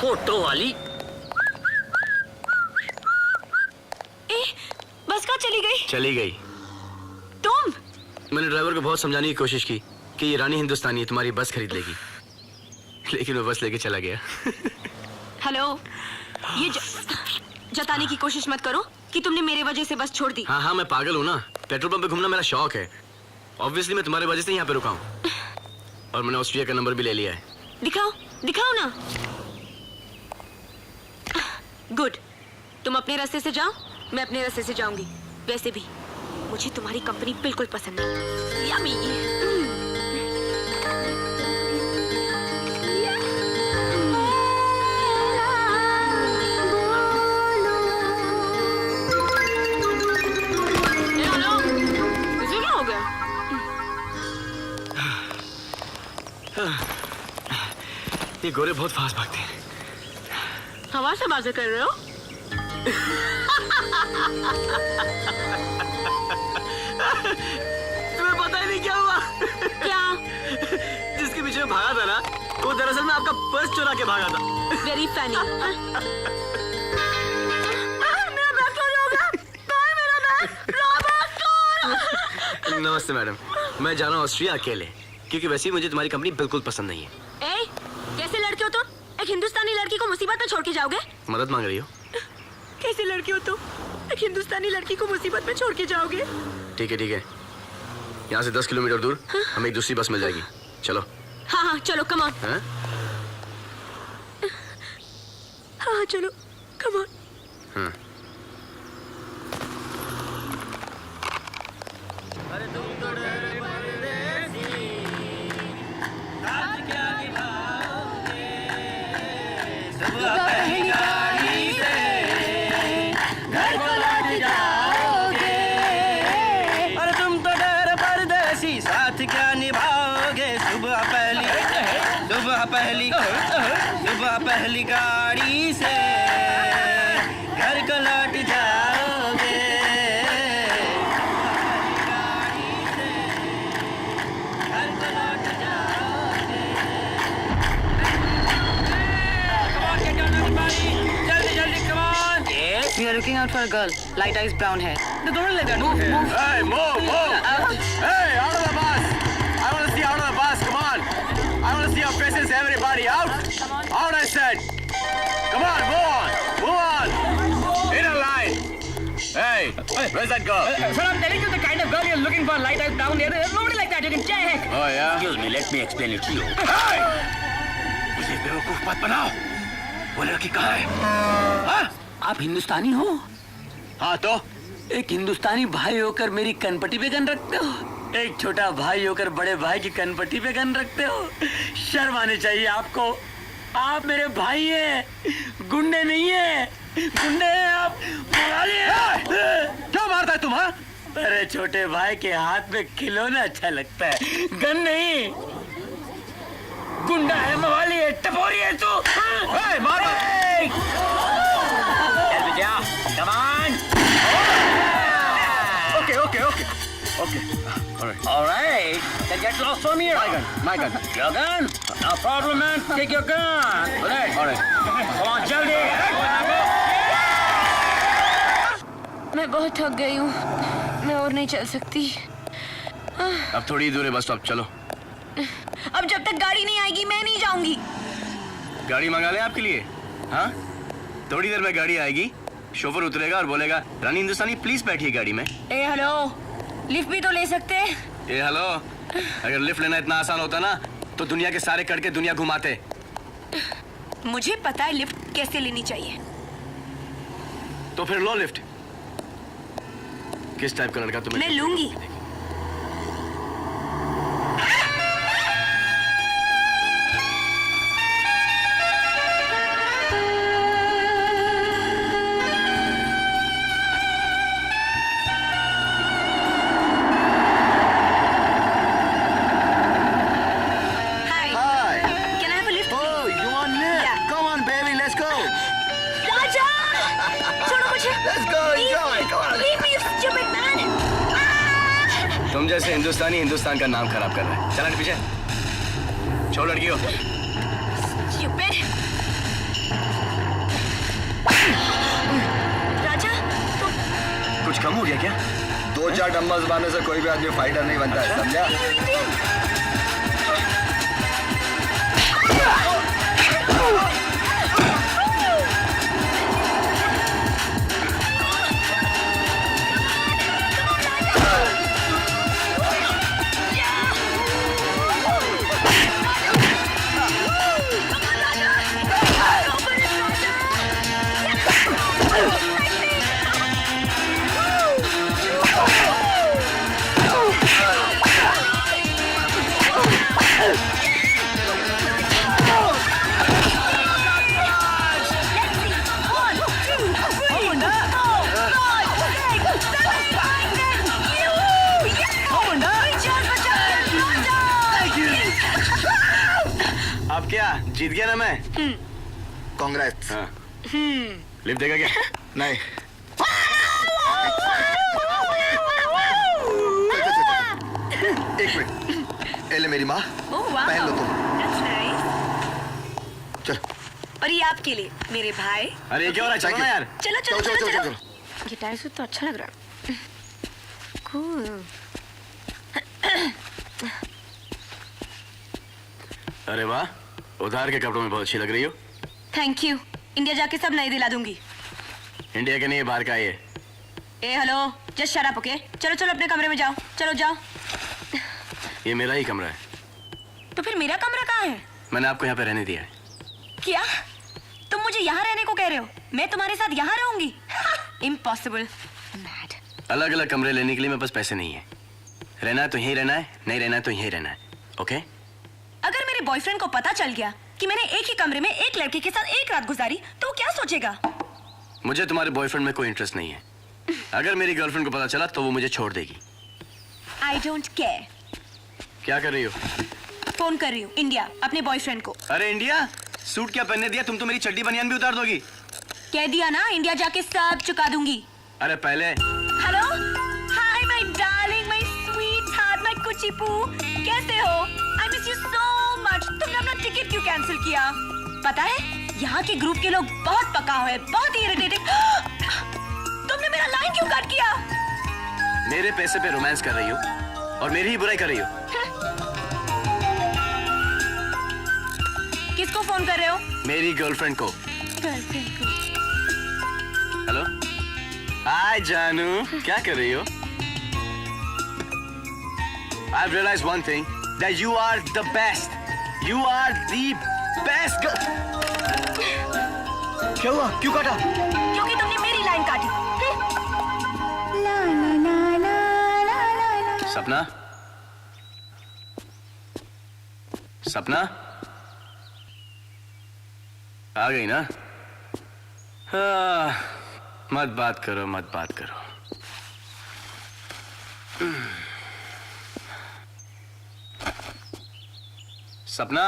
फोटो वाली। ए, बस कहाँ चली गई? चली गई। तुम? मैंने ड्राइवर को बहुत समझाने की कोशिश की कि ये रानी हिंदुस्तानी तुम्हारी बस खरीद लेगी, लेकिन वो बस लेके चला गया। हेलो, ये जताने की कोशिश मत करो कि तुमने मेरे वजह से बस छोड़ दी। हाँ हाँ, मैं पागल हूँ ना, पेट्रोल पंप पे घूमना मेरा शौक है। ऑब्वियसली मैं तुम्हारे वजह से यहाँ पे रुका हूँ, और मैंने ऑस्ट्रिया का नंबर भी ले लिया है। दिखाओ दिखाओ ना। गुड, तुम अपने रास्ते से जाओ, मैं अपने रास्ते से जाऊंगी। वैसे भी मुझे तुम्हारी कंपनी बिल्कुल पसंद नहीं। यम्मी। ये गोरे बहुत फास्ट भागते हैं। हवा से बातें कर रहे हो? तुम्हें पता ही नहीं क्या हुआ? क्या? जिसके पीछे भागा था ना, वो दरअसल में आपका पर्स चुरा के भागा था। Very funny. नमस्ते मैडम, मैं जा रहा हूँ ऑस्ट्रिया अकेले, क्योंकि वैसे ही मुझे तुम्हारी कंपनी बिल्कुल पसंद नहीं है। ए, कैसे लड़के हो तुम? एक हिंदुस्तानी लड़की को मुसीबत में छोड़ के जाओगे? मदद मांग रही हो? कैसे लड़के हो तुम? एक हिंदुस्तानी लड़की को मुसीबत में छोड़ के जाओगे? ठीक है, यहाँ से 10 किलोमीटर दूर हमें एक दूसरी बस मिल जाएगी, चलो। हाँ हाँ चलो, कम ऑन। हाँ? हाँ चलो, कम ऑन। हाँ। अरे तुम तो डर परदेसी, साथ क्या निभाओगे? सुबह पहली गाड़ी से घर को लौट जाओगे। We are looking out for a girl. Light eyes, brown hair. No, don't let that. Move. Hey, move! Hey, out of the bus! I want to see out of the bus, come on! I want to see your faces, everybody, out! Out, I said! Come on, move on! In a line! Hey, where's that girl? Sir, I'm telling you the kind of girl you're looking for. Light eyes, brown hair. There's nobody like that. You can check. Oh, yeah? Excuse me, let me explain it to you. Hey! मुझे बेवकूफ मत बनाओ! वो लड़की कहाँ है? हाँ? आप हिंदुस्तानी हो? हाँ तो? एक हिंदुस्तानी भाई होकर मेरी कनपट्टी पे गन रखते हो? एक छोटा भाई होकर बड़े भाई की कनपट्टी पे गन रखते हो? शर्म आनी चाहिए आपको। आप मेरे भाई हैं, गुंडे नहीं हैं। गुंडे हैं आप। क्यों मारता है तुम? हाँ? अरे छोटे भाई के हाथ में खिलौना अच्छा लगता है, गन नहीं। गुंडा है, मवाली है, टपोरी है तू। मारो! Come on. Okay. All right. Then get lost from here. My gun. Your gun? No problem, man. Take your gun. All right. Come on, जल्दी. मैं बहुत थक गई हूँ, मैं और नहीं चल सकती। अब थोड़ी दूर है बस स्टॉप, चलो। अब जब तक गाड़ी नहीं आएगी मैं नहीं जाऊंगी। गाड़ी मंगा लें आपके लिए? हाँ, थोड़ी देर में गाड़ी आएगी, शोफर उतरेगा और बोलेगा रानी हिंदुस्तानी प्लीज बैठिए गाड़ी में। ए हेलो, लिफ्ट भी तो ले सकते। ए हेलो, अगर लिफ्ट लेना इतना आसान होता ना तो दुनिया के सारे करके दुनिया घुमाते। मुझे पता है लिफ्ट कैसे लेनी चाहिए। तो फिर लो लिफ्ट। किस टाइप का लड़का तुम्हें? मैं लूंगी। Let's go, enjoy. Come on. Leave me, you stupid man! तुम जैसे हिंदुस्तानी हिंदुस्तान का नाम खराब कर रहा है। चला पीछे छोड़ लड़कियों। Stupid! राजा, तुम कुछ कम हो गया क्या? 2-4 डम्बल्स मारने से कोई भी आदमी फाइटर नहीं बनता है, समझा? अब क्या जीत गया ना मैं? कांग्रेस। हाँ। लिफ्ट देगा क्या? नहीं। एक मिनट। एले मेरी माँ। पहन लो तुम। चलो। और ये आपके लिए मेरे भाई। अरे ये क्या हो रहा है? चलो ना यार। चलो चलो चलो, चलो चलो, चलो, चलो। ये टायर सूट तो अच्छा लग रहा है। Cool. अरे वाह, उधार के कपड़ों में बहुत अच्छी लग रही हो। Thank you. इंडिया जाके सब नई दिला दूंगी। इंडिया के नहीं, बाहर का है ये। ए hello, just shut up, okay? चलो चलो अपने कमरे में जाओ, चलो जाओ। ये मेरा ही कमरा है। तो फिर मेरा कमरा कहाँ है? मैंने आपको यहाँ पे रहने दिया है। क्या तुम मुझे यहाँ रहने को कह रहे हो? मैं तुम्हारे साथ यहाँ रहूंगी? इम्पॉसिबल। मैड। अलग अलग कमरे लेने के लिए मेरे पास पैसे नहीं है। रहना है तो यहीं रहना है, नहीं रहना है तो यहीं रहना है, ओके? अगर मेरे बॉयफ्रेंड को पता चल गया कि मैंने एक ही कमरे में एक लड़के के साथ एक रात गुजारी तो वो क्या सोचेगा? मुझे तुम्हारे बॉयफ्रेंड में कोई इंटरेस्ट नहीं है। अगर मेरी गर्लफ्रेंड को पता चला तो वो मुझे छोड़ देगी। I don't care. क्या कर रही हो? फोन कर रही हूँ इंडिया, अपने बॉयफ्रेंड को। अरे इंडिया, सूट क्या पहनने दिया? तुम तो मेरी चड्डी बनियान भी उतार दोगी। कह दिया ना, इंडिया जाके सब चुका दूंगी। अरे पहले। Hello, hi my darling, my sweetheart, my कुची पू, कैसे हो? I miss you so much. तुमने अपना टिकट क्यों कैंसिल किया? पता है यहाँ के ग्रुप के लोग बहुत पकाऊ है, बहुत इरिटेटिंग। तुमने मेरा लाइन क्यों कट किया? मेरे पैसे पे रोमांस कर रही हो और मेरी ही बुराई कर रही हो। किसको फोन कर रहे हो? मेरी गर्लफ्रेंड को। गर्लफ्रेंड को। हेलो, हाय जानू, क्या कर रही हो? I've realized one thing, that you are the best. You are the best girl. क्या हुआ? क्यों काटा? क्योंकि तुमने मेरी लाइन काटी। सपना, सपना आ गई ना? मत बात करो, मत बात करो। सपना,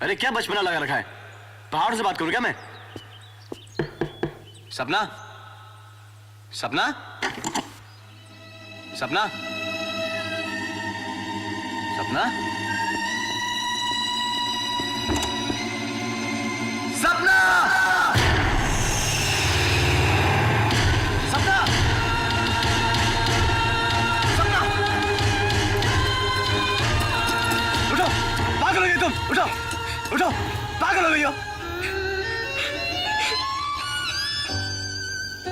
अरे क्या बचपना लगा रखा है? पहाड़ से बात करूं क्या मैं? सपना, सपना, सपना, सपना, सपना, सपना, सपना, उठो, पागल हो गई तुम, उठो, उठो, पागल हो गई हो।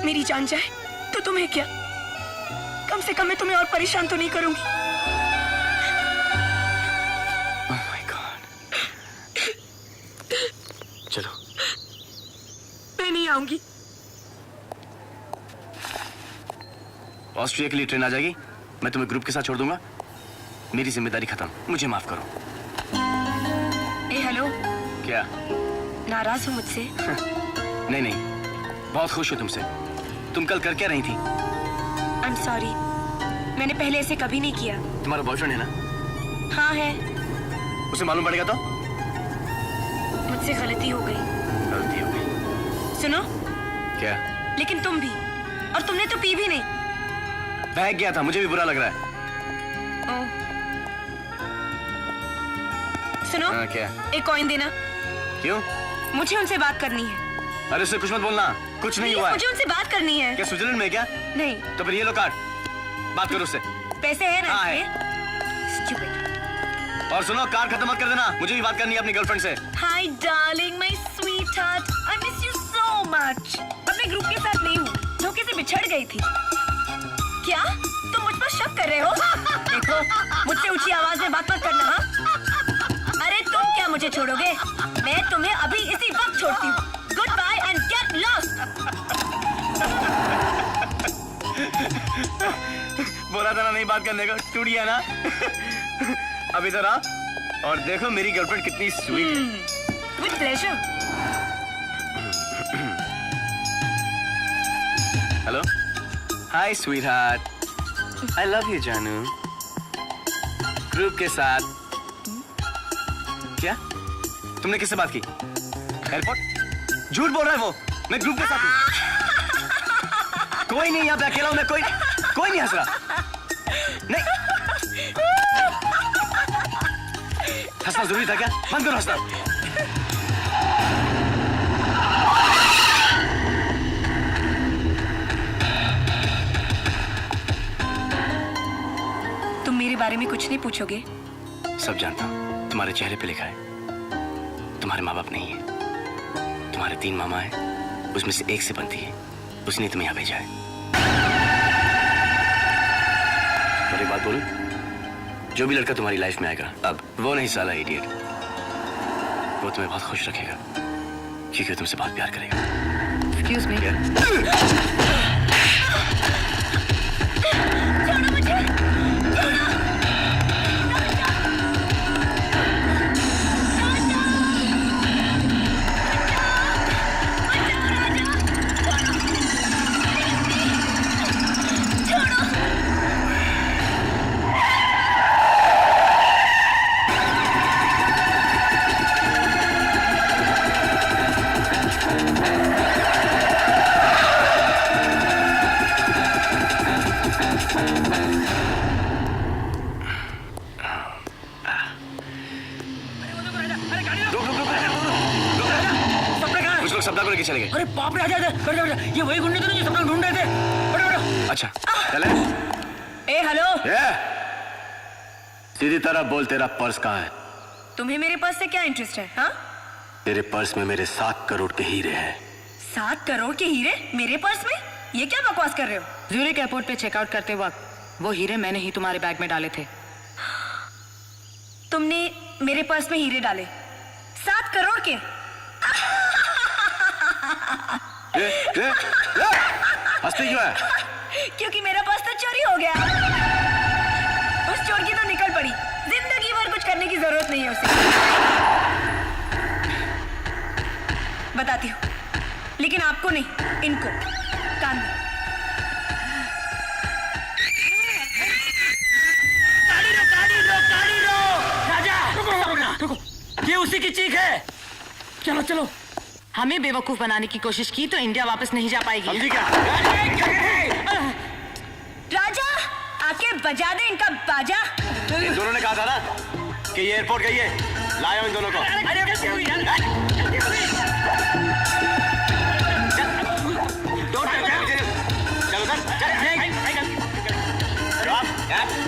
मेरी जान जाए तो तुम्हें क्या, कम से कम मैं तुम्हें और परेशान तो नहीं करूंगी। Oh my God. चलो, मैं नहीं आऊंगी। ऑस्ट्रिया के लिए ट्रेन आ जाएगी, मैं तुम्हें ग्रुप के साथ छोड़ दूंगा। मेरी जिम्मेदारी खत्म, मुझे माफ करो। ए हेलो, क्या? नाराज हो मुझसे? नहीं नहीं, बहुत खुश हूँ तुमसे। तुम कल कर क्या रही थी? आई एम सॉरी, मैंने पहले ऐसे कभी नहीं किया। तुम्हारा बॉयफ्रेंड है ना? हाँ है। उसे मालूम पड़ेगा तो? मुझसे गलती हो गई। गलती हो गई। सुनो, क्या? लेकिन तुम भी, और तुमने तो पी भी नहीं। बहक गया था, मुझे भी बुरा लग रहा है। ओह। सुनो, हाँ, क्या? एक कॉइन देना। क्यों? मुझे उनसे बात करनी है। अरे उससे कुछ मत बोलना, कुछ नहीं Please, हुआ है। मुझे उनसे बात करनी है। क्या स्विट्जरलैंड में क्या? नहीं, तो फिर ये लो कार्ड, बात करो उससे। पैसे हैं ना हाँ, इसमें? Stupid. और सुनो, कार्ड खत्म मत कर देना, मुझे भी बात करनी है अपनी गर्लफ्रेंड से। Hi darling, my sweetheart. I miss you so much. अब मैं ग्रुप के साथ नहीं हूँ, धोखे से बिछड़ गई थी। क्या? तुम मुझ पर शक कर रहे हो? देखो, मुझसे ऊंची आवाज में बात मत करना, हाँ? अरे तुम क्या मुझे छोड़ोगे? मैं तुम्हें अभी इसी वक्त छोड़ती हूँ। Goodbye and get lost. बोला था ना नहीं बात करने का, टूट गया ना। अब इधर आ और देखो मेरी गर्लफ्रेंड कितनी स्वीट है। With pleasure. Hello, hi sweet heart, I love you जानू। ग्रुप के साथ क्या? तुमने किससे बात की? एयरपोर्ट? झूठ बोल रहा है वो, मैं ग्रुप के साथ हूँ। कोई नहीं यहाँ पे, अकेला हूँ मैं, कोई नहीं हंस रहा। नहीं, हंसना जरूरी था क्या? बंद करो हंसना। तुम मेरे बारे में कुछ नहीं पूछोगे? सब जानता हूँ, तुम्हारे चेहरे पे लिखा है तुम्हारे माँ बाप नहीं है। तुम्हारे 3 मामा है, उसमें से एक से बनती है, उसने तुम्हें यहाँ भेजा है। और एक बात बोलूं, जो भी लड़का तुम्हारी लाइफ में आएगा अब, वो नहीं साला इडियट, वो तुम्हें बहुत खुश रखेगा क्योंकि वो तुमसे बहुत प्यार करेगा। Excuse me. छोड़ो मुझे। कुछ लोग सपना को लेके चले गए। अरे बाप रे, आजा ये वही गुंडे तो नहीं जो सपना ढूंढ रहे थे। बड़ो। अच्छा चले। ए हेलो, सीधी तरह बोल, तेरा पर्स कहाँ है? तुम्हें मेरे पास से क्या इंटरेस्ट है? हाँ, तेरे पर्स में मेरे 7 करोड़ के हीरे हैं। 7 करोड़ के हीरे मेरे पर्स में? ये क्या बकवास कर रहे हो? ज्यूरिक एयरपोर्ट पे चेकआउट करते वक्त वो हीरे मैंने ही तुम्हारे बैग में डाले थे। तुमने मेरे पर्स में हीरे डाले? 7 करोड़ के? हंसती क्यों है? क्योंकि मेरा पर्स तो चोरी हो गया। उस चोर की तो निकल पड़ी, जिंदगी भर कुछ करने की जरूरत नहीं है उसे। बताती हूँ, लेकिन आपको नहीं, इनको कान दो। गाड़ी रो। राजा रुको, ये उसी की चीख है। चलो चलो। हमें बेवकूफ बनाने की कोशिश की तो इंडिया वापस नहीं जा पाएगी। समझी क्या? राजा, आके बजा दे इनका बाजा। इन दोनों ने कहा था ना कि ये एयरपोर्ट गई है, लाया इन दोनों को। चलो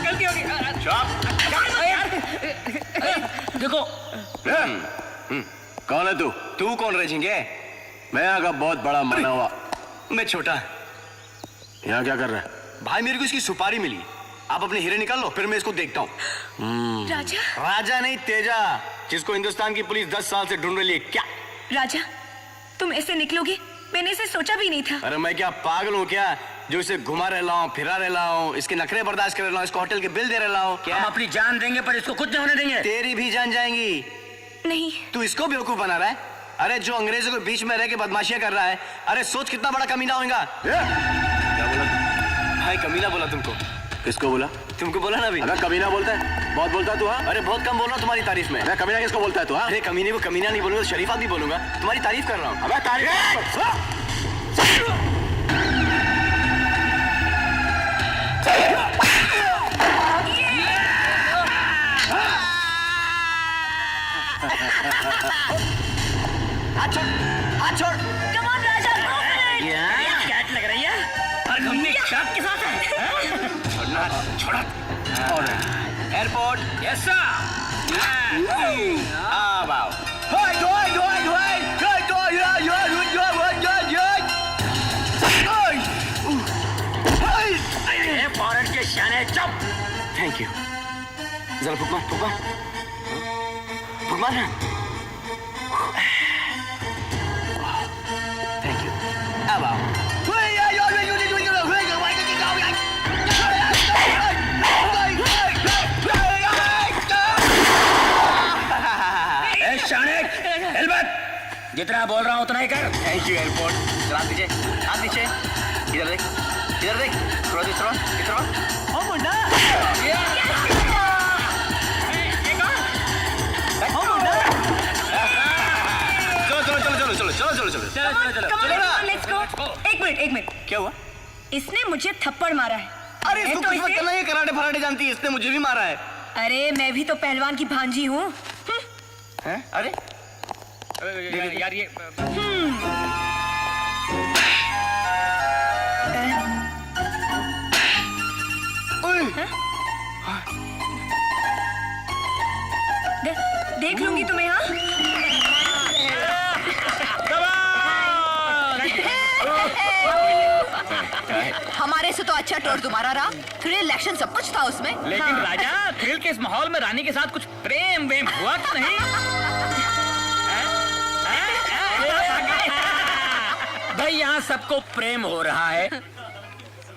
गलती होगी। देखो, कौन है तू? तू कौन रेजिंगे? मैं यहाँ का बहुत बड़ा माना हुआ। मैं छोटा। यहाँ क्या कर रहा है? भाई मेरे को इसकी सुपारी मिली, आप अपने हीरे निकाल लो, फिर मैं इसको देखता हूँ। राजा, राजा नहीं, तेजा, जिसको हिंदुस्तान की पुलिस 10 साल से ढूंढ रही है। क्या? राजा, तुम ऐसे निकलोगे? मैंने इसे सोचा भी नहीं था। अरे मैं क्या पागल हूँ क्या, जो इसे घुमा रहा हूँ, फिरा रहा हूँ, इसके नखरे बर्दाश्त कर रहा हूँ, इसको होटल के बिल दे रहा हूँ। क्या? हम अपनी जान देंगे पर इसको कुछ नहीं होने देंगे। तेरी भी जान जाएंगी। नहीं, तू इसको बेवकूफ बना रहा है। अरे जो अंग्रेजों के बीच में रह के बदमाशियां कर रहा है, अरे सोच कितना बड़ा कमीना होगा। क्या बोला भाई? कमीना बोला तुमको? किसको बोला? तुमको बोला ना अभी। अरे कमीना बोलता है, बहुत बोलता है तू। हाँ, अरे बहुत कम बोल रहा हूँ तुम्हारी तारीफ में। मैं कमीना किसको बोलता है तू? हाँ, अरे कमीने को कमीना नहीं बोलूंगा, शरीफ आदमी बोलूंगा। तुम्हारी तारीफ कर रहा हूँ। अबे तारीफ हाथ छोड़, हाथ छोड़। Come on Raja, go for it. Cat लग रही है और घूमने शाप के साथ है छोड़ना, छोड़ा। एयरपोर्ट। यस सर अब आओ। फॉरेन के शाने चुप थैंक यू। जरा फुक मार, फुक मार, फुक मार ना। Thank you. अब आओ। ए शाने हेलमेट जितना बोल रहा हूँ उतना ही कर थैंक यू एयरपोर्ट। हाथ नीचे, हाथ नीचे। इधर देख, इधर देख। थोड़ा इधर आओ, इधर आओ। ओ मुन्ना। चलो। Let's go. एक मिनट। क्या हुआ? इसने मुझे थप्पड़ मारा है। अरे इसको तो कुछ मत इसे- करना, ये कराटे फराटे जानती है, इसने मुझे भी मारा है। अरे मैं भी तो पहलवान की भांजी हूँ। हैं? अरे यार ये देख लूंगी तुम्हें। हाँ हमारे से तो अच्छा टोर तुम्हारा रहा। थ्रिल एक्शन सब कुछ था उसमें। लेकिन राजा थ्रिल के इस माहौल में रानी के साथ कुछ प्रेम वेम हुआ तो नहीं? भाई यहाँ सबको प्रेम हो रहा है।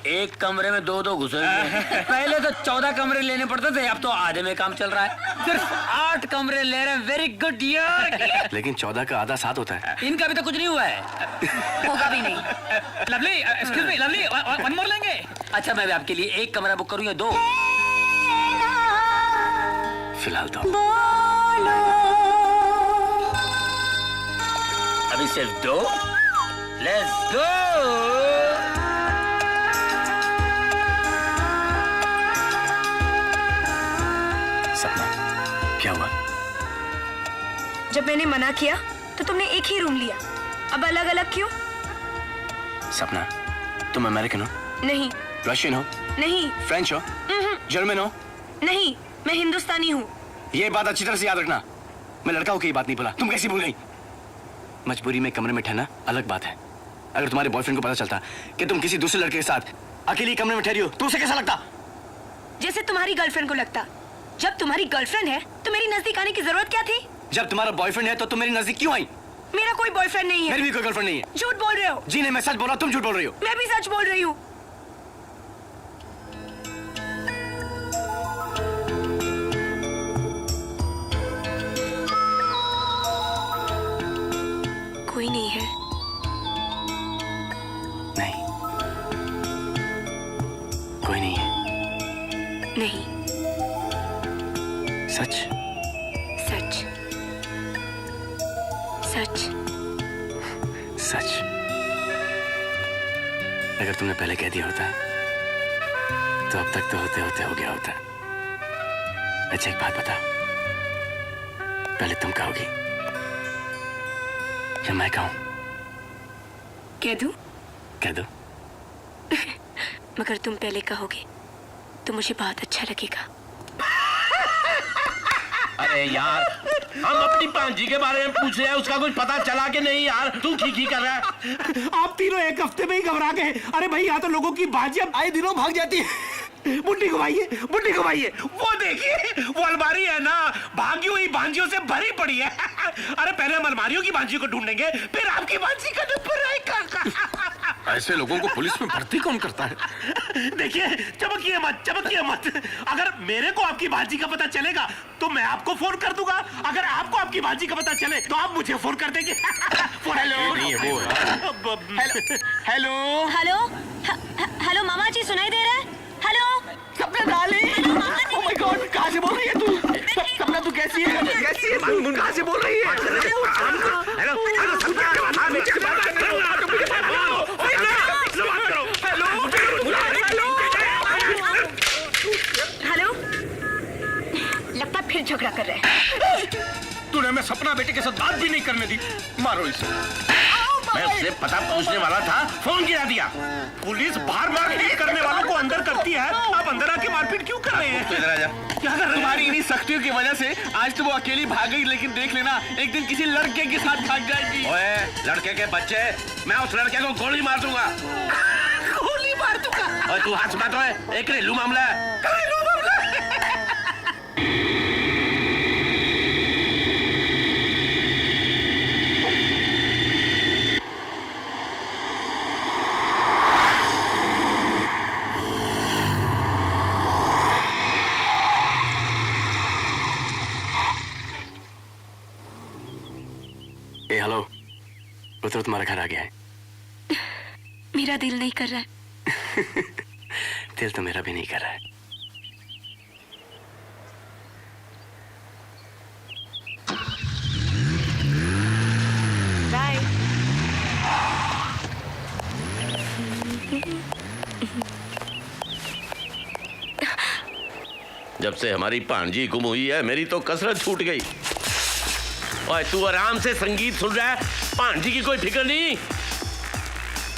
एक कमरे में दो घुसे हुए हैं। पहले तो 14 कमरे लेने पड़ते थे, अब तो आधे में काम चल रहा है। सिर्फ 8 कमरे ले रहे हैं। वेरी गुड यार। लेकिन 14 का आधा 7 होता है। इनका भी तो कुछ नहीं हुआ है। होगा भी नहीं। Lovely excuse me lovely one more लेंगे? अच्छा मैं भी आपके लिए एक कमरा बुक करूँ या 2? फिलहाल तो अभी सिर्फ 2। Let's go. सपना, क्या हुआ? जब मैंने मना किया तो तुमने एक ही रूम लिया। अब अलग अलग क्यों? सपना, तुम अमेरिकन हो? नहीं। रशियन हो? नहीं। फ्रेंच हो? जर्मन हो? नहीं, मैं हिंदुस्तानी हूँ। ये बात अच्छी तरह से याद रखना। मैं लड़का होकर ये बात नहीं बोला। तुम कैसी भूल गई? मजबूरी में कमरे में ठहरना अलग बात है। अगर तुम्हारे बॉयफ्रेंड को पता चलता कि तुम किसी दूसरे लड़के के साथ अकेली कमरे में ठहरी हो तो उसे कैसा लगता? जैसे तुम्हारी गर्लफ्रेंड को लगता। जब तुम्हारी गर्लफ्रेंड है तो मेरी नजदीक आने की जरूरत क्या थी? जब तुम्हारा बॉयफ्रेंड है तो तुम मेरी नजदीक क्यों आई? मेरा कोई बॉयफ्रेंड नहीं है। मेरी भी कोई गर्लफ्रेंड नहीं है। झूठ बोल रहे हो। जी नहीं, मैं सच बोल रहा हूँ, तुम झूठ बोल रही हो। मैं भी सच बोल रही हूँ। कोई नहीं है। नहीं, कोई नहीं है। नहीं। सच? सच। सच। सच। अगर तुमने पहले कह दिया होता तो अब तक तो होते होते हो गया होता। अच्छा एक बात बता, पहले तुम कहोगी या मैं कहूं? कह दूं? कह दो। मगर तुम पहले कहोगे तो मुझे बहुत अच्छा लगेगा। अरे यार हम अपनी पांजी के बारे में पूछ रहे हैं, उसका कुछ पता चला कि नहीं यार? तू की कर रहा है? आप तीनों एक हफ्ते में ही घबरा गए। अरे भाई यहाँ तो लोगों की बाजियां आए दिनों भाग जाती है। बुड्ढी घुमाइए, बुड्ढी घुमाइए। वो देखिए, वो अलमारी है ना, भागी हुई भांजियों से भरी पड़ी है। अरे पहले हम अलमारियों की भांजी को ढूंढेंगे, फिर आपकी भांजी का नंबर आएगा। ऐसे लोगों को पुलिस में भर्ती कौन करता है? देखिए, चमकिए मत, चमकिए मत। अगर मेरे को आपकी भांजी का पता चलेगा तो मैं आपको फोन कर दूंगा। अगर आपको आपकी भांजी का पता चले तो आप मुझे फोन कर देंगे। हेलो हेलो हेलो हेलो मामा जी, सुनाई दे रहा है? हेलो सपना डार्लिंग, ओह माय गॉड, कहाँ से बोल रही है तू? सपना तू कैसी है? कैसी है तू? कहाँ से बोल रही है? हेलो हेलो, लगता है फिर झगड़ा कर रहे हैं। तूने ने सपना बेटे के साथ बात भी नहीं करने दी। मारो इसे। मैं उससे पता पूछने वाला था, फोन गिरा दिया। पुलिस बाहर मारपीट करने वालों को अंदर करती है, आप अंदर आके मारपीट क्यों कर रहे हैं? तो इधर आ जा। क्या कर रहे हैं? तुम्हारी इन्हीं सख्तियों की वजह से आज तो वो अकेली भाग गई, लेकिन देख लेना एक दिन किसी लड़के के साथ भाग जाएगी। ओए लड़के के बच्चे, मैं उस लड़के को गोली मार दूंगा। गोली मार दूंगा। और तू हाथ मत ओए, एक घरेलू मामला है। घरेलू मामला। ए हेलो, रुद्र तुम्हारा घर आ गया है। मेरा दिल नहीं कर रहा है। दिल तो मेरा भी नहीं कर रहा है। बाय। जब से हमारी भांजी गुम हुई है, मेरी तो कसरत छूट गई। ओए तू आराम से संगीत सुन रहा है, भांजी की कोई फिक्र नहीं।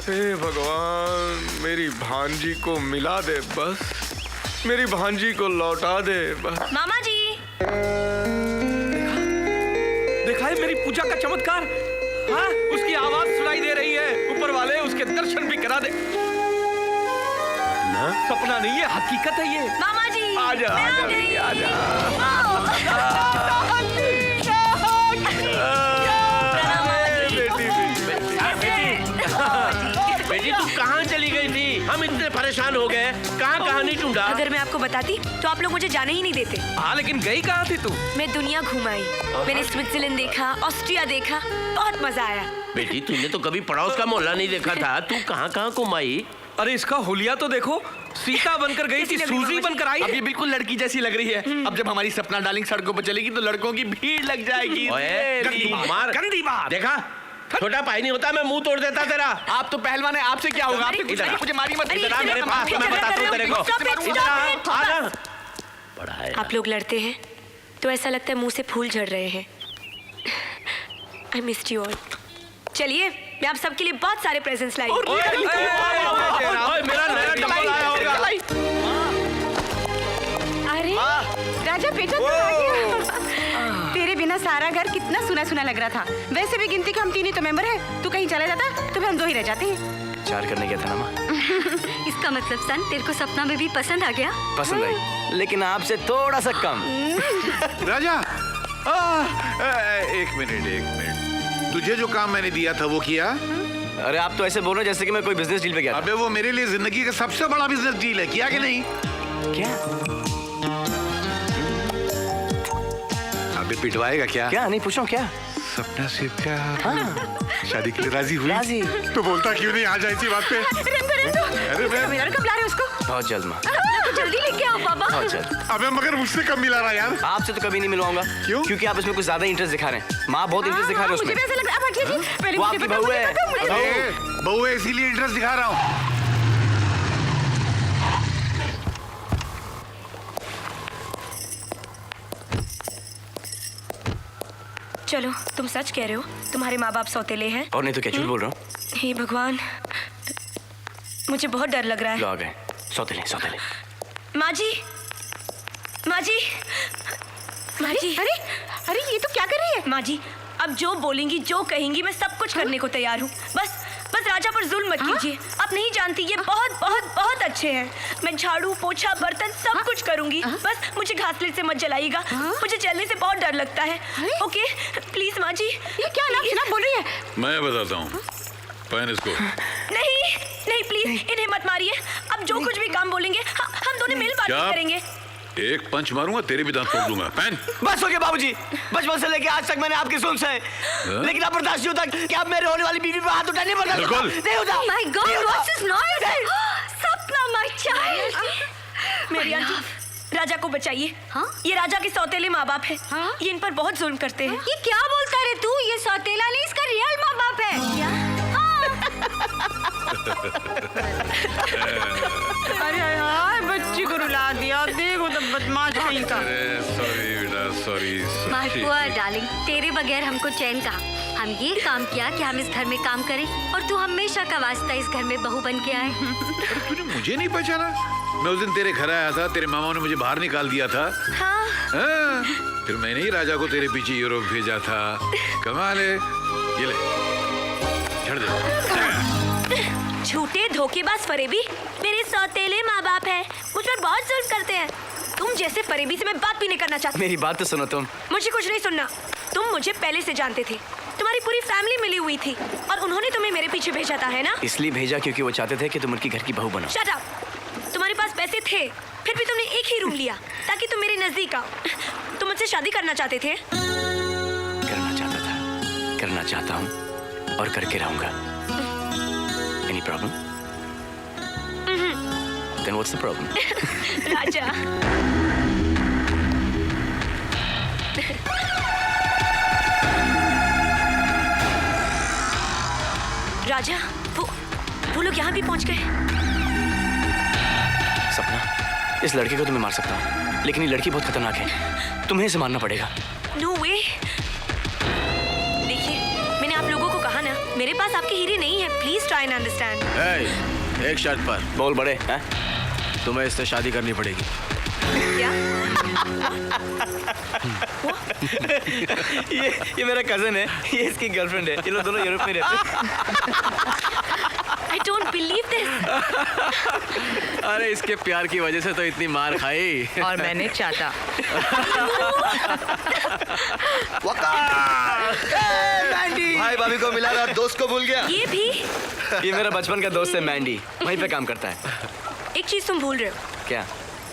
हे भगवान, मेरी भांजी को मिला दे बस, मेरी भांजी को लौटा दे बस। मामा जी, देखा है मेरी पूजा का चमत्कार? हाँ, उसकी आवाज सुनाई दे रही है। ऊपर वाले उसके दर्शन भी करा दे। ना सपना नहीं है, हकीकत है ये। मामा जी, आजा मैं आजा आ गई। बेटी, आजा। बेटी तू कहाँ चली गई थी? हम इतने परेशान हो गए, कहाँ कहानी ढूंढा। अगर मैं आपको बताती तो आप लोग मुझे जाने ही नहीं देते। हाँ, लेकिन गई कहाँ थी तू? मैं दुनिया घुमाई, मैंने स्विट्जरलैंड देखा, ऑस्ट्रिया देखा, बहुत मजा आया। बेटी तूने तो कभी पड़ोस का मोहल्ला नहीं देखा था, तू कहाँ कहाँ घुमाई? अरे इसका हुलिया तो देखो, सीता बनकर गई थी, सूजी बनकर आई। अब ये बिल्कुल लड़की जैसी लग रही है। अब जब हमारी सपना डार्लिंग सड़कों पर चलेगी तो लड़कों की भीड़ लग जाएगी। ओए, गंदी बात, मार। गंदी बात। देखा, छोटा भाई नहीं होता, मैं मुंह तोड़ देता तेरा। आप तो पहलवान है, आपसे क्या होगा? आपसे कुछ नहीं, मुझे मारी मत। इधर आ मेरे पास, मैं बताता हूँ तेरे को। इधर आ ना। बड़ा है। आप लोग लड़ते हैं तो ऐसा लगता है मुंह से फूल झड़ रहे हैं। I missed you all. चलिए, मैं आप सबके लिए बहुत सारे प्रेजेंट्स लाई। मेरा नया कपड़ा आया होगा। अरे राजा बेटा तू आ गया। तेरे बिना सारा घर कितना सुना सुना लग रहा था। वैसे भी गिनती के हम 3 ही तो मेंबर हैं। तू कहीं चला जाता तो फिर हम 2 ही रह जाते हैं। 4 करने गया था ना माँ। इसका मतलब सन तेरे को सपना में भी पसंद आ गया? पसंद आई, लेकिन आपसे थोड़ा सा कम। राजा एक मिनट, तुझे जो काम मैंने दिया था वो किया? अरे आप तो ऐसे बोल रहे हैं जैसे कि मैं कोई बिजनेस डील पे गया था। अबे वो मेरे लिए जिंदगी का सबसे बड़ा बिजनेस डील है, किया कि नहीं? क्या? अबे पिटवाएगा क्या? क्या नहीं पूछ रहा हूँ, क्या? सपना से प्यार। शादी के लिए राजी हुई? राजी। तो बोलता क्यों नहीं आ जाए इसी बात पे? अरे मैं कब ला रहे उसको? बहुत जल्द माँ, जल्दी लेके आओ बाबा। बहुत जल्द। अबे मगर मुझसे कब मिला रहा यार? आपसे तो कभी नहीं मिलवाऊंगा। क्यों? क्योंकि आप इसमें कुछ ज्यादा इंटरेस्ट दिखा रहे हैं। माँ बहुत इंटरेस्ट दिखा रहे हैं मुझे भी उसमें। ऐसा लग रहा है। ठीक पहले वो मुझे आपकी बता, बहू मुझे है। बता, मुझे अरे बहू है इसीलिए इंटरेस्ट दिखा रहा हूँ। चलो, तुम सच कह रहे हो, तुम्हारे माँ बाप सौतेले हैं। और नहीं तो क्या, झूठ बोल रहा हूँ। हे भगवान, मुझे बहुत डर लग रहा है। लो आ गए, सौतेले सौतेले। माँ जी, माँ जी, माँ जी। अरे अरे ये तो क्या कर रही है? माँ जी, अब जो बोलेंगी, जो कहेंगी, मैं सब कुछ करने को तैयार हूँ। बस राजा पर जुल्म मत कीजिए। आप नहीं जानती, ये बहुत बहुत बहुत अच्छे हैं। मैं झाड़ू, पोछा, बर्तन सब कुछ करूंगी। बस मुझे घासलेट से मत जलाइएगा। मुझे जलने से बहुत डर लगता है। ओके, प्लीज माँ जी। ये क्या नाम बोल रही है? मैं बताता हूँ, पहन इसको। नहीं नहीं, प्लीज इन्हें मत मारिए। अब जो कुछ भी काम बोलेंगे हम दोनों मिल बात करेंगे। एक पंच मारूंगा, तेरे भी दांत तोड़ दूंगा। पहन। बस हो गया बाबूजी, बचपन से लेके आज तक मैंने आपकी सुन से, लेकिन अब बर्दाश्त नहीं होता कि आप मेरे होने वाली बीवी पे हाथ उठाने बर्दाश्त बिल्कुल नहीं होता। My God, what's this noise? सपना, my child. मेरी आंटी, राजा को बचाइए। हाँ? ये राजा के सौतेले माँ बाप है। हाँ? ये इन पर बहुत जुल्म करते हैं। ये क्या बोलता रे तू? ये सौतेला नहीं, इसका रियल माँ बाप है। क्या? अरे यार, बच्ची को रुला दिया। देखो तो बदमाश कहीं का। सॉरी बेटा, सॉरी। My हुआ डार्लिंग, तेरे बगैर हमको चैन कहाँ। हम ये काम किया कि हम इस घर में काम करें और तू हमेशा का वास्ता इस घर में बहू बन के आए। तूने मुझे नहीं पहचाना? मैं उस दिन तेरे घर आया था, तेरे मामा ने मुझे बाहर निकाल दिया था। हाँ। फिर मैंने ही राजा को तेरे पीछे यूरोप भेजा था। कमाल है। ये ले, छड़ दे। झूठे धोखेबाज फरेबी मेरे सौतेले माँ बाप है, मुझ पर बहुत जुल्म करते हैं। तुम जैसे फरेबी से मैं बात भी नहीं करना चाहती। मेरी बात तो सुनो तुम। मुझे कुछ नहीं सुनना। तुम मुझे पहले से जानते थे, तुम्हारी पूरी फैमिली मिली हुई थी और उन्होंने तुम्हें मेरे पीछे भेजा था, है ना? इसलिए भेजा क्योंकि वो चाहते थे कि तुम उनकी घर की बहू बनो। Shut up. तुम्हारे पास पैसे थे, फिर भी तुमने एक ही रूम लिया ताकि तुम मेरे नजदीक आओ। तुम मुझसे शादी करना चाहते थे? करना चाहता था, करना चाहता हूँ और करके रहूंगा। Any problem? Then what's the problem? राजा। राजा, वो लोग यहाँ भी पहुँच गए। सपना, इस लड़के को तो मैं मार सकता हूँ, लेकिन ये लड़की बहुत खतरनाक है। तुम्हें इसे मारना पड़ेगा। नो वे। देखिए, मैंने आप लोगों को कहा ना, मेरे पास आपके हीरे नहीं है। Please try and understand. एक शर्त पर। बोल बड़े हैं? तुम्हें इससे शादी करनी पड़ेगी। क्या? ये मेरा कजन है, ये इसकी गर्लफ्रेंड है। ये लोग दोनों यूरोप में रहते हैं। I don't believe this. अरे इसके प्यार की वजह से तो इतनी मार खाई। और मैंने चाटा। भाई भाभी को मिला रहा, दोस्त को भूल गया। ये भी? ये मेरा बचपन का दोस्त है मैंडी, वहीं पे काम करता है। एक चीज तुम भूल रहे हो। क्या?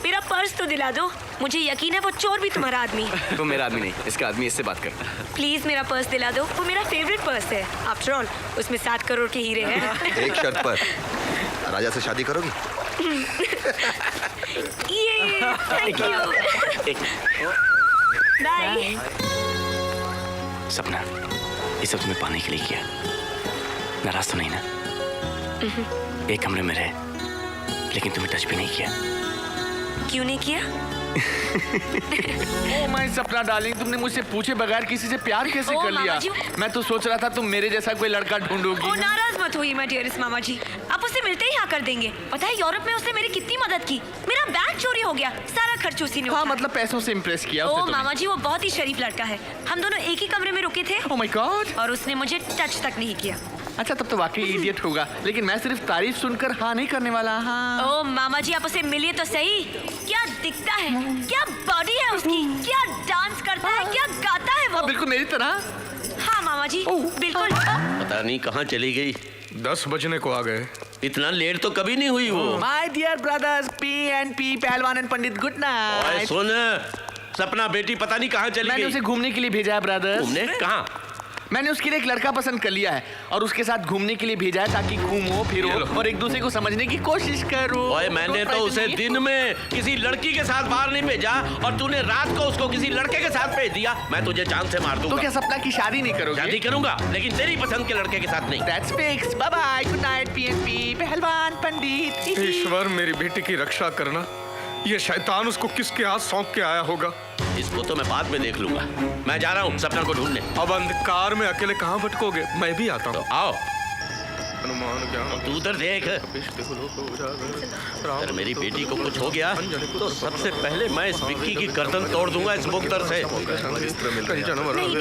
मेरा पर्स तो दिला दो। मुझे यकीन है वो चोर भी तुम्हारा आदमी है। वो मेरा आदमी नहीं, इसका आदमी। इससे बात कर। प्लीज मेरा पर्स दिला दो, वो मेरा फेवरेट पर्स है। आफ्टर ऑल उसमें 7 करोड़ के हीरे हैं। एक शर्त पर, राजा से शादी करोगी? ये थैंक यू। बाय। सपना, ये सब तुम्हें पाने के लिए किया। नाराज तो नहीं ना? एक कमरे में रहे, लेकिन तुम्हें टच भी नहीं किया। क्यों नहीं किया? ओ माय सपना डार्लिंग, तुमने मुझसे पूछे बगैर किसी से प्यार कैसे कर लिया? मैं तो सोच रहा था तुम मेरे जैसा कोई लड़का ढूंढोगी। ओ नाराज मत होइए माय डियरेस्ट मामा जी, आप उससे मिलते ही हाँ कर देंगे। पता है यूरोप में उसने मेरी कितनी मदद की। मेरा बैग चोरी हो गया, सारा खर्च उसी ने उठाया। हाँ, मतलब पैसों से इम्प्रेस किया ओ मामा जी, वो बहुत ही शरीफ लड़का है। हम दोनों एक ही कमरे में रुके थे। ओह माय गॉड। और उसने मुझे टच तक नहीं किया। अच्छा, तब तो वाकई इडियट होगा, लेकिन मैं सिर्फ तारीफ सुनकर हाँ नहीं करने वाला। हाँ। ओ मामा जी, आप उसे मिलिए तो सही। क्या दिखता है, क्या बॉडी है उसकी, क्या डांस करता है, क्या गाता है वो। बिल्कुल मेरी तरह। हाँ मामा जी, बिल्कुल। पता नहीं कहाँ चली गई। 10 बजने को आ गए। इतना लेट तो कभी नहीं हुई वो। माय डियर ब्रदर्स P&P पहलवान एंड पंडित, गुड नाइट। सुन, सपना बेटी पता नहीं कहाँ चली गई। मैंने उसे घूमने के लिए भेजा है ब्रदर्स। घूमने? कहाँ? मैंने उसके लिए एक लड़का पसंद कर लिया है और उसके साथ घूमने के लिए भेजा है ताकि घूमो फिरो और एक दूसरे को समझने की कोशिश करो। ओए, मैंने तो उसे दिन में किसी लड़की के साथ बाहर नहीं भेजा और तूने रात को उसको किसी लड़के के साथ भेज दिया। मैं तुझे चांद से मार दूंगा। तो क्या सपना की शादी नहीं करोगे? शादी करूंगा, लेकिन तेरी पसंद के लड़के के साथ नहीं। That's fixed. Bye bye. Good night P&P पहलवान पंडित। ईश्वर, मेरी बेटी की रक्षा करना। ये शैतान उसको किसके हाथ सौंप के आया होगा? इसको तो मैं बाद में देख लूंगा। मैं जा रहा हूँ सपना को ढूंढने। अब अंधकार में अकेले कहाँ भटकोगे? मैं भी आता हूँ। तो आओ। हनुमान ज्ञान। तू उधर देख। अगर मेरी बेटी को कुछ हो गया तो सबसे पहले मैं इस विक्की की गर्दन तोड़ दूंगा इस मुक्तर से। नहीं,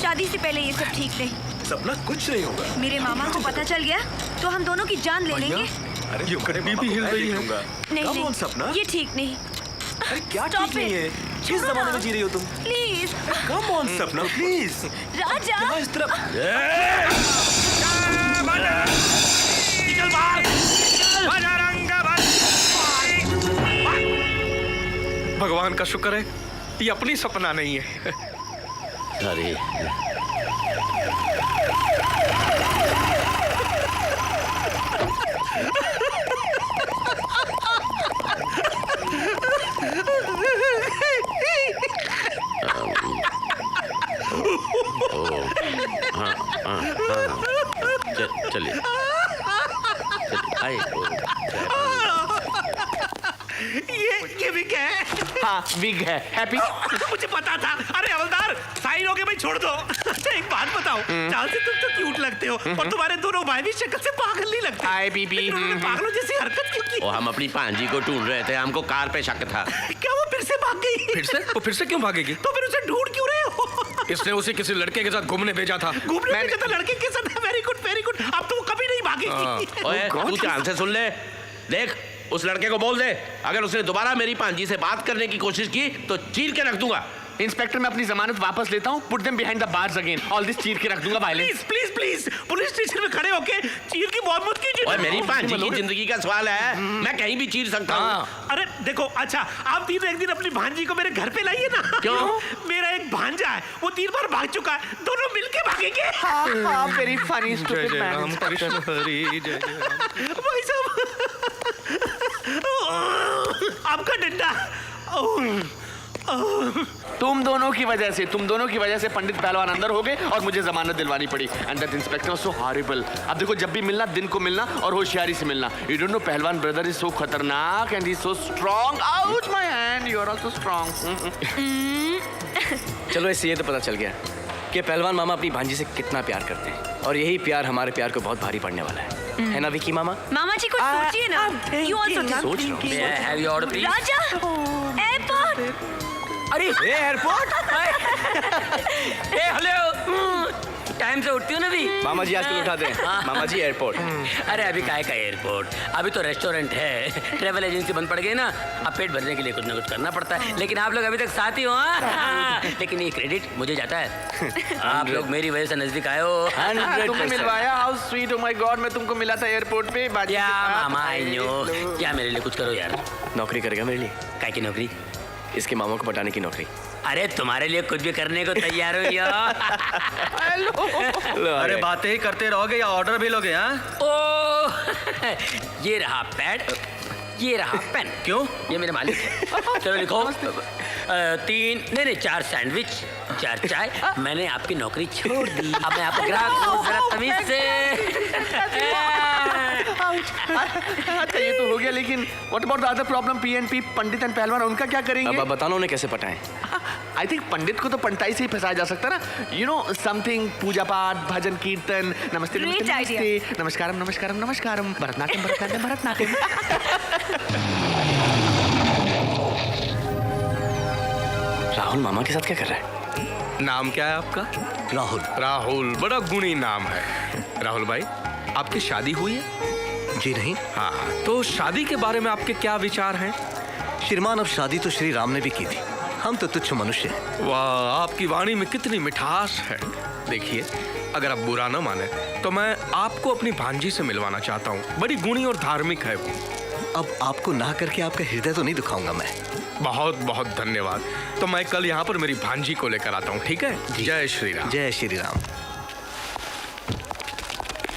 शादी से पहले ये सब ठीक नहीं। सपना, कुछ नहीं होगा। मेरे मामा को पता चल गया तो हम दोनों की जान ले लेंगे। अरे ये कटनी भी हिल रही है। नहीं, सपना, ये ठीक नहीं। अरे क्या ठीक नहीं है? किस जमाने में जी रही हो तुम? प्लीज कम ऑन सपना, प्लीज। राजा, इस तरफ। निकल बाहर। भगवान का शुक्र है ये अपनी सपना नहीं है। अरे चलिए आए। ये विग है। हाँ विग है। हैप्पी? मुझे पता था। अरे हवलदार साइन हो गए भाई, छोड़ दो। अच्छा एक बात बताओ, चाल से तुम तो क्यूट लगते हो और तुम्हारे दोनों भाई भी शक्ल से पागल नहीं लगते। हाय बीबी। पागलों जैसी हरकत क्यों की? वो हम अपनी भांजी को ढूंढ रहे थे, हमको कार पे शक था। क्या वो फिर से भाग गई? फिर से? वो फिर से क्यों भागेगी? तो फिर उसे ढूंढ क्यों रहे हो? इसने उसे किसी लड़के के साथ घूमने भेजा था। घूमने भेजा था लड़के के साथ? Very good very good. अब तो वो कभी नहीं भागेगी। ओए तू ध्यान से सुन ले, देख उस लड़के को बोल दे अगर उसने दोबारा मेरी भांजी से बात करने की कोशिश की तो चीर के रख दूंगा। इंस्पेक्टर मैं अपनी जमानत वापस लेता हूँ। Put them behind the bars again. All this चीर के रख दूंगा। Please please please police station में खड़े होके चीर की बहुत मत कीजिए। ओए मेरी भांजी की जिंदगी का सवाल है, मैं कहीं भी चीर सकता हूँ। अरे देखो अच्छा आप तीनों एक दिन अपनी भांजी को मेरे घर पे लाइए ना। क्यों? मेरा एक भांजा है, वो 3 बार भाग चुका है, दोनों मिलके भागेंगे। Very funny stupid man. भाई साहब आपका डंडा। तुम दोनों की वजह से पंडित पहलवान अंदर हो गए और मुझे जमानत दिलवानी पड़ी। And that inspector was so horrible. अब देखो जब भी मिलना दिन को मिलना और होशियारी से मिलना। You don't know pahalwan brother is so खतरनाक and he is so strong. Out my hand, you are also strong. चलो इससे ये तो पता चल गया कि पहलवान मामा अपनी भांजी से कितना प्यार करते हैं और यही प्यार हमारे प्यार को बहुत भारी पड़ने वाला है ना विकी मामा? मामा जी कुछ सोचिए ना। यू आल्सो सोच रहा हूँ। Have your order please. Raja airport. अरे एयरपोर्ट। हेलो, टाइम से उठती हो ना भी? मामा जी आजकल उठाते हैं। मामा जी एयरपोर्ट। अरे अभी काय का एयरपोर्ट, अभी तो रेस्टोरेंट है। ट्रेवल एजेंसी बंद पड़ गई ना, अब पेट भरने के लिए कुछ ना कुछ करना पड़ता है। लेकिन आप लोग अभी तक साथ ही हो। लेकिन ये क्रेडिट मुझे जाता है, आप लोग मेरी वजह से नजदीक आए हो। 100% मिलवाया। How sweet. Oh my god, मैं तुमको मिला था एयरपोर्ट पे। क्या मामा आई नो, क्या मेरे लिए कुछ करो यार। नौकरी करेगा मेरे लिए? काय की नौकरी? इसके मामा को पटाने की नौकरी। अरे तुम्हारे लिए कुछ भी करने को तैयार हो यार। अरे बातें ही करते रहोगे या ऑर्डर भी लोगे? हाँ ओ ये रहा पैड, ये रहा पेन। क्यों? ये मेरे मालिक है। चलो लिखो 4 सैंडविच, 4 चाय। मैंने आपकी नौकरी छोड़ दी, अब मैं आपको ग्राहक हूँ, जरा तमीज से। अच्छा ये तो हो गया, लेकिन what about the other problem? PNP pandit and पहलवान, उनका क्या करेंगे? अब आप बताना उन्हें कैसे पटाएं। आई थिंक पंडित को तो पंटाई से ही फंसाया जा सकता है ना। यू नो समथिंग, पूजा पाठ, भजन कीर्तन, नमस्ते नमस्ते नमस्ते, नमस्कारम नमस्कारम नमस्कारम, भरतनाट्यम भरतनाट्यम भरतनाट्यम। राहुल मामा के साथ क्या कर रहा है? नाम क्या है आपका? राहुल। राहुल बड़ा गुणी नाम है। राहुल भाई आपकी शादी हुई है? जी नहीं। हाँ, तो शादी के बारे में आपके क्या विचार हैं? श्रीमान अब शादी तो श्री राम ने भी की थी, हम तो तुच्छ मनुष्य हैं। वाह, आपकी वाणी में कितनी मिठास है। देखिए अगर आप बुरा न माने तो मैं आपको अपनी भांजी से मिलवाना चाहता हूँ। बड़ी गुणी और धार्मिक है वो। अब आपको ना करके आपका हृदय तो नहीं दुखाऊंगा मैं। बहुत बहुत धन्यवाद। तो मैं कल यहाँ पर मेरी भांजी को लेकर आता हूँ, ठीक है? जय श्री राम। जय श्री राम।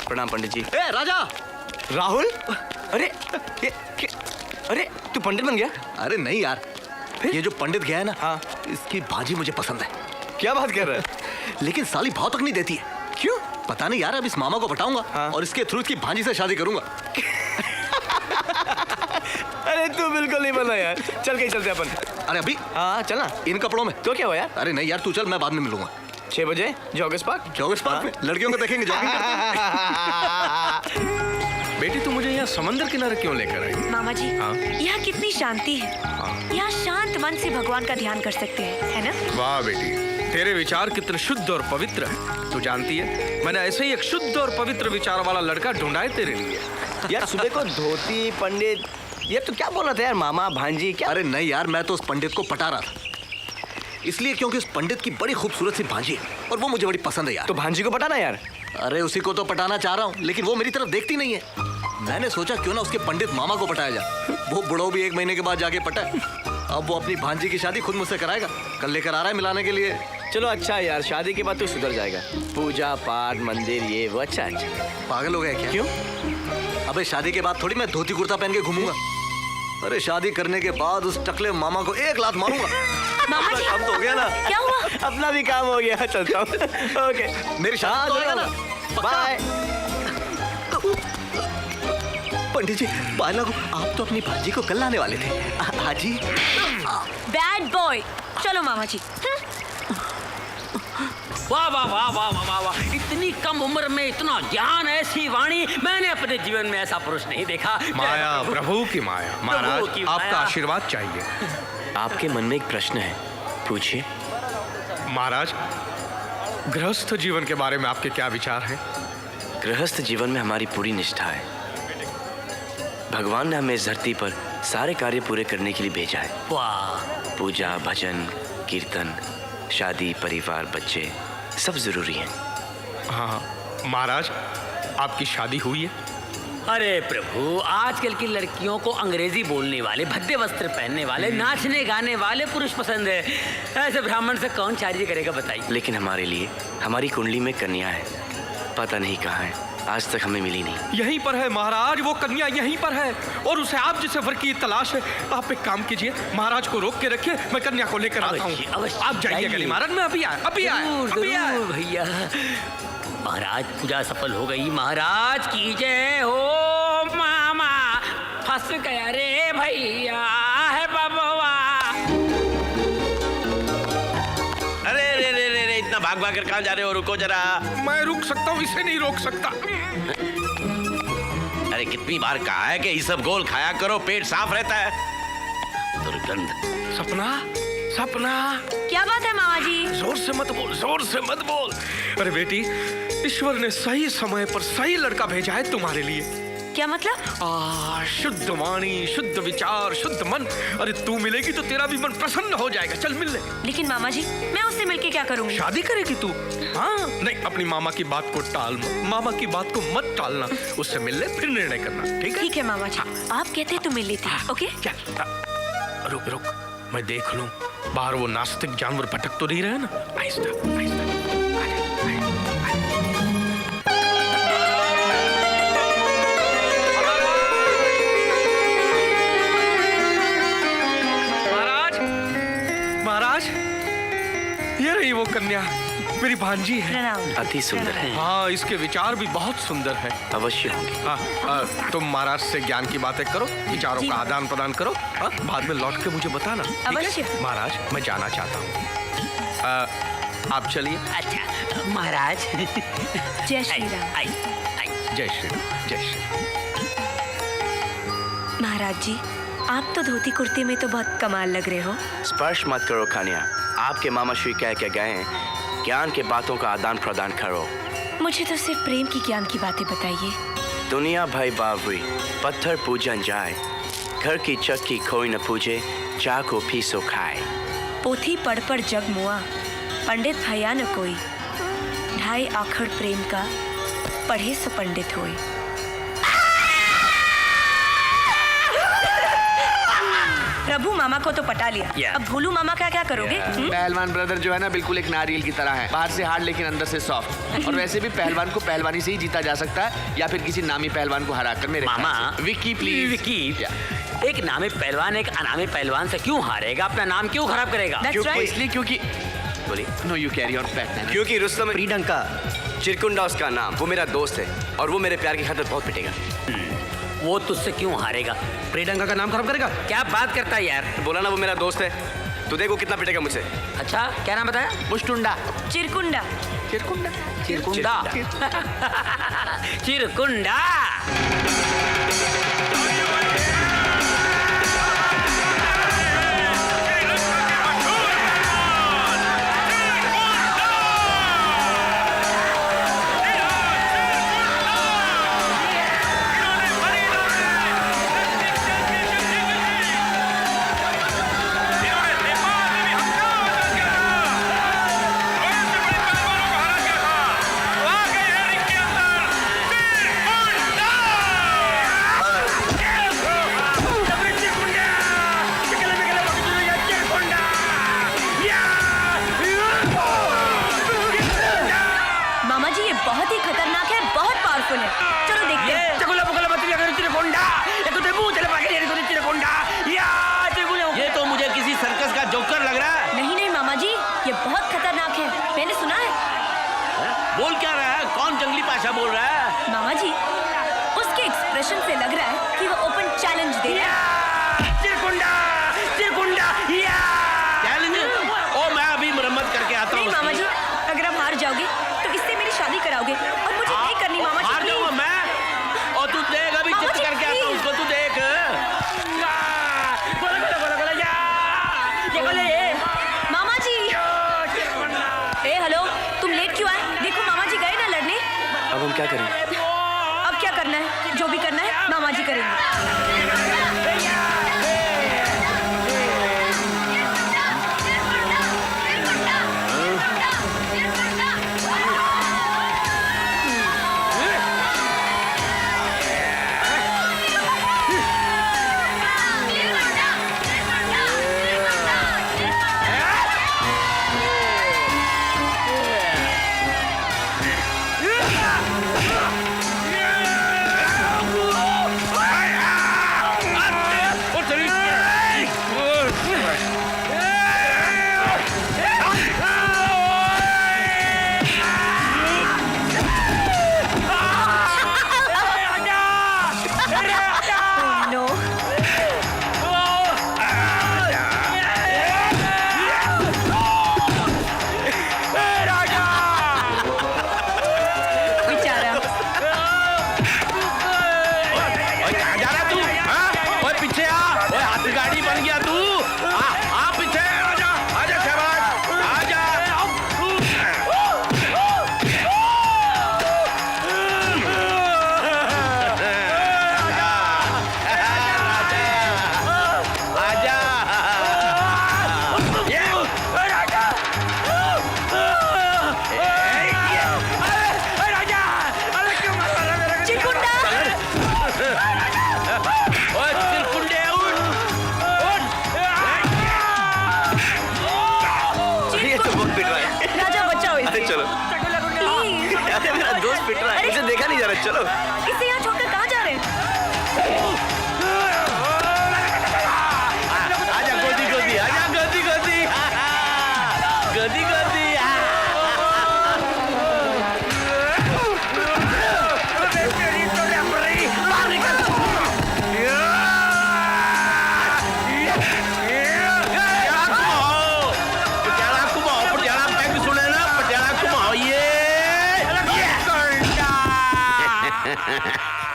प्रणाम पंडित जी। ए राजा। राहुल, अरे अरे तू पंडित बन गया? अरे नहीं यार, ये जो पंडित गया है ना, हाँ, इसकी भांजी मुझे पसंद है। क्या बात कर रहा है? लेकिन साली भाव तक नहीं देती है। क्यों? पता नहीं यार, अब इस मामा को पटाऊंगा, हाँ, और इसके थ्रू इसकी भांजी से शादी करूंगा। अरे तू बिल्कुल नहीं बना यार। चल कहीं चलते अपन। अरे अभी? हाँ चलना। इन कपड़ों में तो क्या हुआ यार? अरे नहीं यार तू चल, मैं बाद में मिलूंगा। 6 बजे जॉगर्स पार्क। जॉगर्स पार्क में लड़कियों को देखेंगे जॉगिंग करते हैं। बेटी तू मुझे यहाँ समंदर किनारे क्यों लेकर आई? मामा जी, यहाँ कितनी शांति है। यहाँ शांत मन से भगवान का ध्यान कर सकते हैं, है ना? वाह बेटी, तेरे विचार कितने शुद्ध और पवित्र है। तू जानती है मैंने ऐसे ही एक शुद्ध और पवित्र विचार वाला लड़का ढूंढा है तेरे लिए। यार सुबह को धोती पंडित, ये तो क्या बोल रहा था यार? मामा भांजी क्या? अरे नहीं यार, मैं तो उस पंडित को पटा रहा था, इसलिए क्योंकि उस पंडित की बड़ी खूबसूरत सी भांजी है और वो मुझे बड़ी पसंद है यार। तो भांजी को पटाना यार। अरे उसी को तो पटाना चाह रहा हूँ, लेकिन वो मेरी तरफ देखती नहीं है। मैंने सोचा क्यों ना उसके पंडित मामा को पटाया जाए। वो बुढ़ो भी 1 महीने के बाद जाके पटाए। अब वो अपनी भांजी की शादी खुद मुझसे कराएगा, कल लेकर आ रहा है मिलाने के लिए। चलो अच्छा यार, शादी के बाद तो सुधर जाएगा। पूजा पाठ मंदिर ये वो। अच्छा अच्छा। पागल हो गया क्या? क्यों? अबे शादी के बाद थोड़ी मैं धोती कुर्ता पहन के घूमूंगा। अरे शादी करने के बाद उस टकले मामा को 1 लात मारूंगा। मामा जी, काम तो हो गया ना? क्या हुआ? अपना भी काम हो गया, चलता हूँ। ओके मेरी शादी तो होगा ना? बाय। पंडित जी, पायल लागू, आप तो अपनी भांजी को कल लाने वाले थे। हाजी। Bad boy. चलो मामा जी। वाह वाह वाह वाह वाह वाह, इतनी कम उम्र में इतना ज्ञान, ऐसी वाणी, मैंने अपने जीवन में ऐसा पुरुष नहीं देखा। माया, प्रभु की माया। महाराज, प्रभु की माया। आपका आशीर्वाद चाहिए। आपके मन में एक प्रश्न है, पूछिए। महाराज, गृहस्थ जीवन के बारे में आपके क्या विचार हैं? गृहस्थ जीवन में हमारी पूरी निष्ठा है। भगवान ने हमें इस धरती पर सारे कार्य पूरे करने के लिए भेजा है। वाह। पूजा, भजन, कीर्तन, शादी, परिवार, बच्चे सब जरूरी हैं। हाँ महाराज, आपकी शादी हुई है? अरे प्रभु, आजकल की लड़कियों को अंग्रेजी बोलने वाले, भद्दे वस्त्र पहनने वाले, नाचने गाने वाले पुरुष पसंद है। ऐसे ब्राह्मण से कौन शादी करेगा बताइए? लेकिन हमारे लिए हमारी कुंडली में कन्या है, पता नहीं कहाँ है, आज तक हमें मिली नहीं। यहीं पर है महाराज, वो कन्या यहीं पर है और उसे आप जैसे वर की तलाश है। आप एक काम कीजिए, महाराज को रोक के रखिए, मैं कन्या को लेकर आता हूँ। आप जाइए गली महाराज, मैं अभी आया, अभी आया भैया। महाराज, पूजा सफल हो गई। महाराज की जय हो। मामा फंस गया रे भैया, है बबवा। अरे रे रे रे रे, इतना भाग भाग कर कहाँ जा रहे हो? रुको जरा। मैं रुक सकता हूँ, इसे नहीं रोक सकता। अरे कितनी बार कहा है कि ये सब गोल खाया करो, पेट साफ रहता है। दुर्गंध। सपना, सपना, क्या बात है मामा जी? जोर से मत बोल, जोर से मत बोल। अरे बेटी, ईश्वर ने सही समय पर सही लड़का भेजा है तुम्हारे लिए। क्या मतलब? शुद्ध वाणी, शुद्ध विचार, शुद्ध मन। अरे तू मिलेगी तो तेरा भी मन प्रसन्न हो जाएगा। चल मिल ले। लेकिन मामा जी, मैं उससे मिलके क्या करूंगी? शादी करेगी तू? हाँ, नहीं, अपनी मामा की बात को टाल मत, मामा की बात को मत टालना। उससे मिल ले, फिर निर्णय करना, ठीक है? ठीक है मामा जी, आप कहते तो मिल लेती। ओके? क्या? रुक रुक, मैं देख लूं, बाहर वो नास्तिक जानवर भटक तो नहीं रहे ना? आहिस्ता आहिस्ता। महाराज, ये रही वो कन्या, मेरी भांजी है। अति सुंदर है। हाँ, इसके विचार भी बहुत सुंदर है। अवश्य होंगे। हाँ, तुम महाराज से ज्ञान की बातें करो, विचारों का आदान प्रदान करो। हाँ, बाद में लौट के मुझे बताना। अवश्य। महाराज, मैं जाना चाहता हूँ, आप चलिए। अच्छा महाराज। जय श्री राम। जय श्री राम, जय श्री राम। महाराज जी, आप तो धोती कुर्ते में तो बहुत कमाल लग रहे हो। स्पर्श मत करो कन्या, आपके मामा श्री कह के गए हैं, ज्ञान के बातों का आदान प्रदान करो। मुझे तो सिर्फ प्रेम की ज्ञान की बातें बताइए। दुनिया भाई बावरी, पत्थर पूजन जाए, घर की चक्की कोई न पूजे, चाह को पीसो खाए। पोथी पढ़ पढ़ जग मुआ, पंडित भया न कोई, ढाई आखड़ प्रेम का, पढ़े सो पंडित होए। प्रभु मामा को तो पटा लिया, अब भोलू मामा का क्या करोगे? पहलवान ब्रदर जो है ना, बिल्कुल एक नारियल की तरह है, बाहर से हार्ड लेकिन अंदर से सॉफ्ट। और वैसे भी पहलवान को पहलवानी से ही जीता जा सकता है, या फिर किसी नामी पहलवान को हराकर। मेरे मामा, विक्की प्लीज। विक्की, एक नामी पहलवान एक अनामी पहलवान से क्यों हारेगा? अपना नाम क्यों खराब करेगा? इसलिए क्योंकि बोलिए। No, you carry on. क्योंकि रुस्तम प्रीडंका चिरकुंडा उसका नाम, वो मेरा दोस्त है और वो मेरे प्यार की खातिर बहुत पिटेगा। वो तुझसे क्यों हारेगा? प्रीडंका का नाम खराब करेगा? क्या बात करता है यार? बोला ना वो मेरा दोस्त है, तू देखो कितना पिटेगा मुझसे। अच्छा, क्या नाम बताया? मुष्टुंडा। चिरकुंडा। चिरकुंडा। चिरकुंडा। चिरकुंडा। बहुत ही खतरनाक है, बहुत पावरफुल है। चलो देखते हैं। ये तो मुझे किसी सर्कस का जोकर लग रहा है। नहीं नहीं मामा जी, ये बहुत खतरनाक है, मैंने सुना है। बोल क्या रहा है? कौन जंगली भाषा बोल रहा है? मामा जी, उसके एक्सप्रेशन से लग रहा है क्या करें? अब क्या करना है? जो भी करना है मामा जी करेंगे। चलो इसे यहाँ छोड़कर कहाँ जा रहे हैं? आजा गोदी गोदी, आजा गोदी गोदी, गोदी गोदी।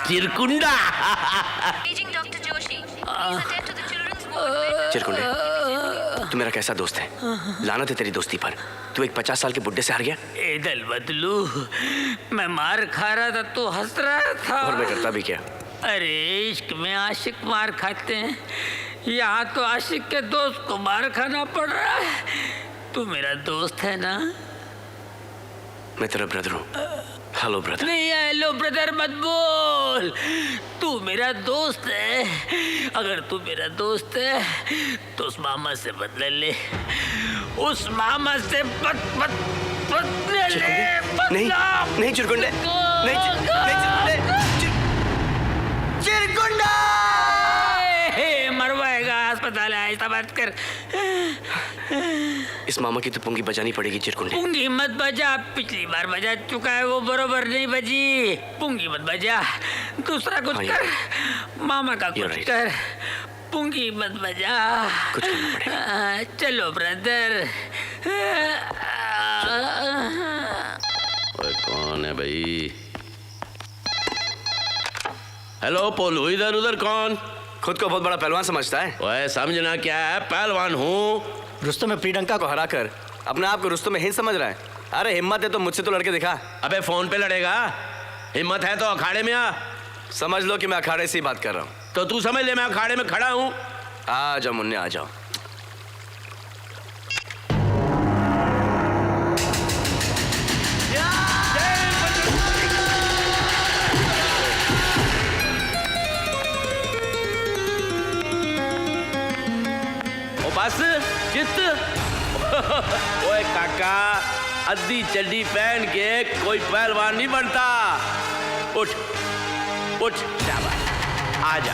चिरकुंडा। चिरकुंडे, तू मेरा कैसा दोस्त है? लानत है तेरी दोस्ती पर। तू एक 50 साल के बुड्ढे से हार गया। ए दल बदलू, मैं मार खा रहा था तो हंस रहा था। और मैं करता भी क्या? अरे इश्क में आशिक मार खाते हैं, यहाँ तो आशिक के दोस्त को मार खाना पड़ रहा है। तू मेरा दोस्त है ना? मैं तेरा ब्रदर हूँ। Hello brother. नहीं, हेलो ब्रदर मत बोल। तू मेरा दोस्त है। अगर तू मेरा दोस्त है तो उस मामा से बदले ले। उस मामा से बदले ले। नहीं नहीं चिरकुंडे, नहीं चिरकुंडे, चिरकुंडा मरवाएगा। अस्पताल है, ऐसा बात कर। इस मामा की तो पुंगी बजानी पड़ेगी चिरकुंडे। पुंगी मत बजा, पिछली बार बजा चुका है, वो बरोबर नहीं बजी। पुंगी मत बजा, दूसरा कुछ कर। मामा का कुछ कर, पुंगी मत बजा। कुछ करना पड़ेगा। चलो ब्रदर। कौन है भाई? हेलो पोलू, इधर उधर कौन? खुद को बहुत बड़ा पहलवान समझता है। ओए समझना क्या है, पहलवान हूँ। रुस्तम में प्रियंका को हराकर अपने आप को रुस्तम में हिंद समझ रहा है। अरे हिम्मत है तो मुझसे तो लड़के दिखा। अबे फोन पे लड़ेगा? हिम्मत है तो अखाड़े में आ। समझ लो कि मैं अखाड़े से ही बात कर रहा हूँ। तो तू समझ ले मैं अखाड़े में खड़ा हूँ। आ जाओ मुन्ने, आ जाओ। बस किस्त। ओए काका, अद्धी चड्डी पहन के कोई पहलवान नहीं बनता। उठ उठ, शाबाश, आजा।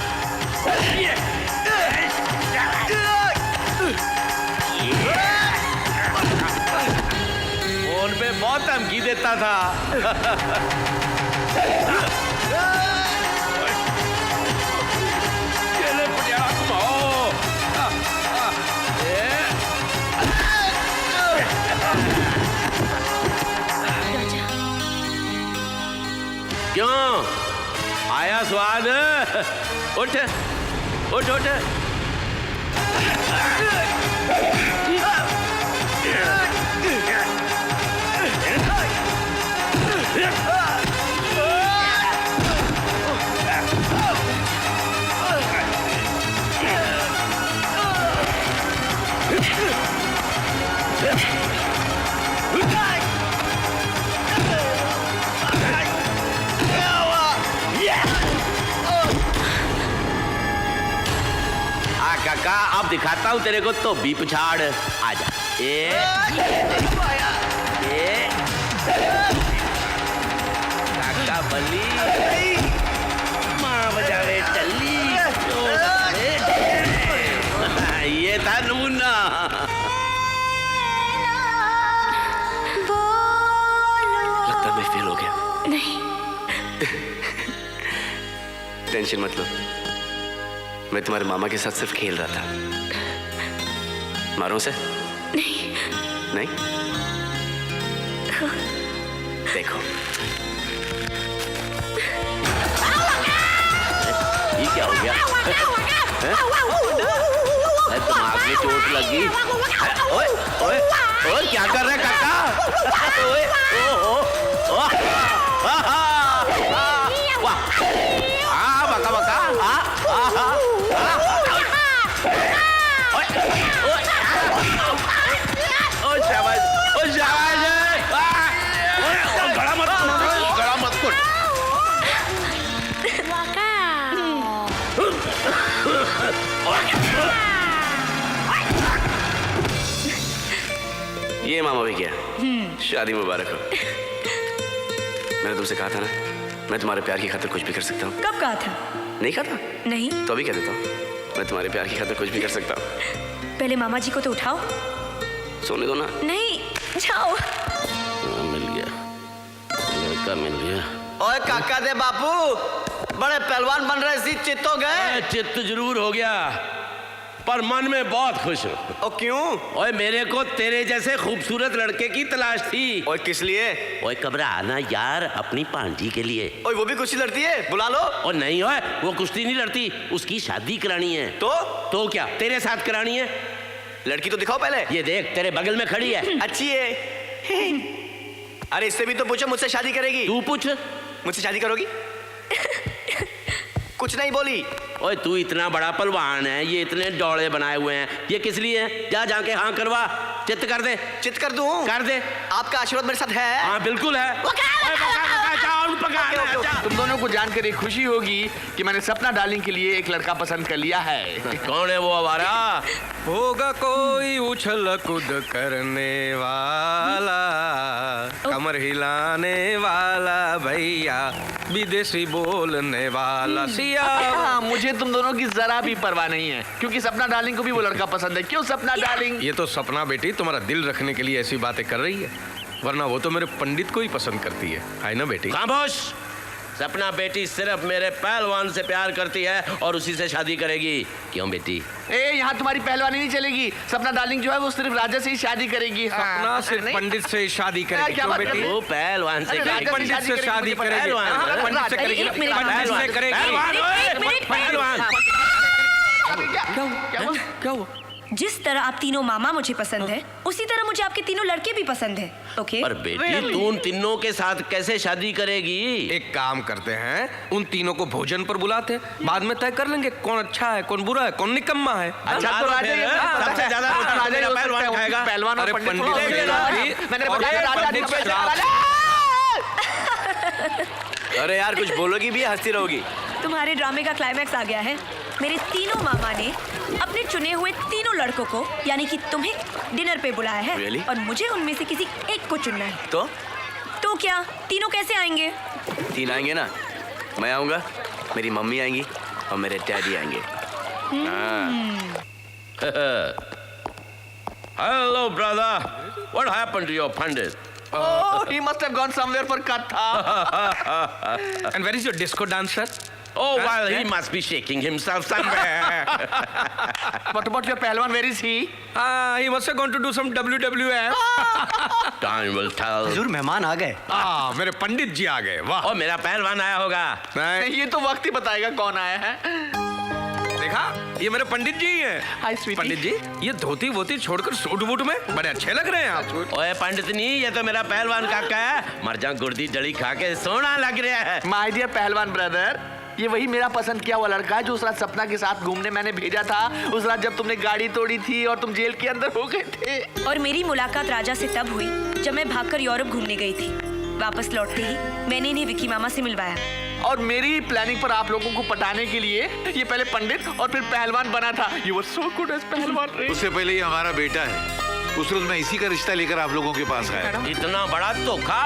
फोन पे बहुत धमकी देता था। क्यों आया स्वाद? उठ उठ उठ। काका अब दिखाता हूँ तेरे को तो भी पछाड़। आजा काका बली माँ बजावे चली। ये था नमूना। लगता है मैं फेल हो गया। नहीं। टेंशन मत लो, मैं तुम्हारे मामा के साथ सिर्फ खेल रहा था। मारो उसे? नहीं। नहीं? देखो ये क्या हो गया? दिमाग में चोट लगी। ओए ओए ओए क्या कर रहे काका? ओए ओ वाह बका बका शाबाश गड़ा मत कुट। ये मामा भी क्या? शादी मुबारक हो। मैंने तुमसे कहा था ना, मैं तुम्हारे प्यार की खातिर कुछ भी कर सकता हूँ। कब कहा था? नहीं कहा था? नहीं। तो अभी कह देता हूँ, मैं तुम्हारे प्यार की खातिर कुछ भी कर सकता हूँ। पहले मामा जी को तो उठाओ। सोने दो ना। नहीं, जाओ। मिल गया, लड़का मिल गया। ओए काका दे बापू, बड़े पहलवान बन रहे सी, चित्त हो गए? चित्त जरूर हो गया, पर मन में बहुत खुश हूँ। ओ क्यों? ओए मेरे को तेरे जैसे खूबसूरत लड़के की तलाश थी। ओए किस लिए? ओए घबरा ना यार, अपनी भांजी के लिए। ओए वो भी कुश्ती लड़ती है, बुला लो। और नहीं ओए, वो कुश्ती नहीं लड़ती, उसकी शादी करानी है। तो क्या तेरे साथ करानी है? लड़की तो दिखाओ पहले। ये देख तेरे बगल में खड़ी है। अच्छी है। अरे इससे भी तो पूछो, मुझसे शादी करेगी? तू पूछ, मुझसे शादी करोगी? कुछ नहीं बोली। ओए तू इतना बड़ा पहलवान है, ये इतने डोले बनाए हुए हैं, ये किस लिए है? जा जाके हाँ करवा, चित्त कर दे। चित्त कर दूं? कर दे। आपका आशीर्वाद मेरे साथ है? हाँ बिल्कुल है। तुम दोनों को जानकर एक खुशी होगी कि मैंने सपना डार्लिंग के लिए एक लड़का पसंद कर लिया है। कौन है वो हमारा? होगा कोई उछल कूद करने वाला, कमर हिलाने वाला भैया, विदेशी बोलने वाला सिया। मुझे तुम दोनों की जरा भी परवाह नहीं है, क्योंकि सपना डार्लिंग को भी वो लड़का पसंद है। क्यों सपना डार्लिंग? ये तो सपना बेटी तुम्हारा दिल रखने के लिए ऐसी बातें कर रही है, वरना वो तो मेरे पंडित को ही पसंद करती है ना बेटी? खामोश। सपना बेटी सिर्फ मेरे पहलवान से प्यार करती है और उसी से शादी करेगी। क्यों बेटी? यहाँ तुम्हारी पहलवानी नहीं चलेगी। सपना डार्लिंग जो है वो सिर्फ राजा से ही शादी करेगी। सपना से पंडित से शादी करेगी। क्या क्यों बात बेटी? वो पहलवान से करेगी। पंडित से शादी करेगी। पंडित से करेगी। पंडित से करेगी। पहलवान क्या हुआ? जिस तरह आप तीनों मामा मुझे पसंद है, उसी तरह मुझे आपके तीनों लड़के भी पसंद है। ओके? पर बेटी तू उन तीनों के साथ कैसे शादी करेगी? एक काम करते हैं, उन तीनों को भोजन पर बुलाते हैं, बाद में तय कर लेंगे कौन अच्छा है, कौन बुरा है, कौन निकम्मा है। अच्छा तो राजा सबसे ज्यादा पहलवान खाएगा। पहलवान और पंडित। अरे यार कुछ बोलोगी भी, हंसती रहोगी। तुम्हारे ड्रामे का क्लाइमैक्स आ गया है। मेरे तीनों मामा ने अपने चुने हुए तीनों लड़कों को, यानी कि तुम्हें, डिनर पे बुलाया है। Really? और मुझे उनमें से किसी एक को चुनना है। तो क्या तीनों कैसे आएंगे? तीन आएंगे ना, मैं आऊंगा, मेरी मम्मी आएंगी और मेरे डैडी आएंगे। Hello brother, what happened to your pandit? Oh, he must have gone somewhere for katha. And where is your disco dancer? Oh, well, he must be shaking himself somewhere. What about your पहलवान? Where is he? He must have gone to do some WWF. Time will tell. हुजूर मेहमान आ गए। मेरे पंडित जी आ गए। वाह। और मेरा पहलवान आया होगा। नहीं, ये तो वक्त ही बताएगा कौन आया है। देखा, ये मेरे पंडित जी हैं। Hi, sweetie. पंडित जी, ये धोती वोती छोड़कर सूट बूट में बड़े अच्छे लग रहे हैं आप। ओए पंडितनी, ये तो मेरा पहलवान काका है। मर जा गुर्दी जड़ी खा के सोना लग रहा है। My dear पहलवान ब्रदर, ये वही मेरा पसंद किया हुआ लड़का है जो उस रात सपना के साथ घूमने मैंने भेजा था। उस रात जब तुमने गाड़ी तोड़ी थी और तुम जेल के अंदर हो गए थे। और मेरी मुलाकात राजा से तब हुई जब मैं भागकर यूरोप घूमने गई थी। वापस लौटते ही मैंने इन्हें विकी मामा से मिलवाया। और मेरी प्लानिंग पर आप लोगों को पटाने के लिए ये पहले पंडित और फिर पहलवान बना था। You were so good as pahalwan रे। उससे पहले ये हमारा बेटा है। उस रोज मैं इसी का रिश्ता लेकर आप लोगों के पास आया। इतना बड़ा धोखा।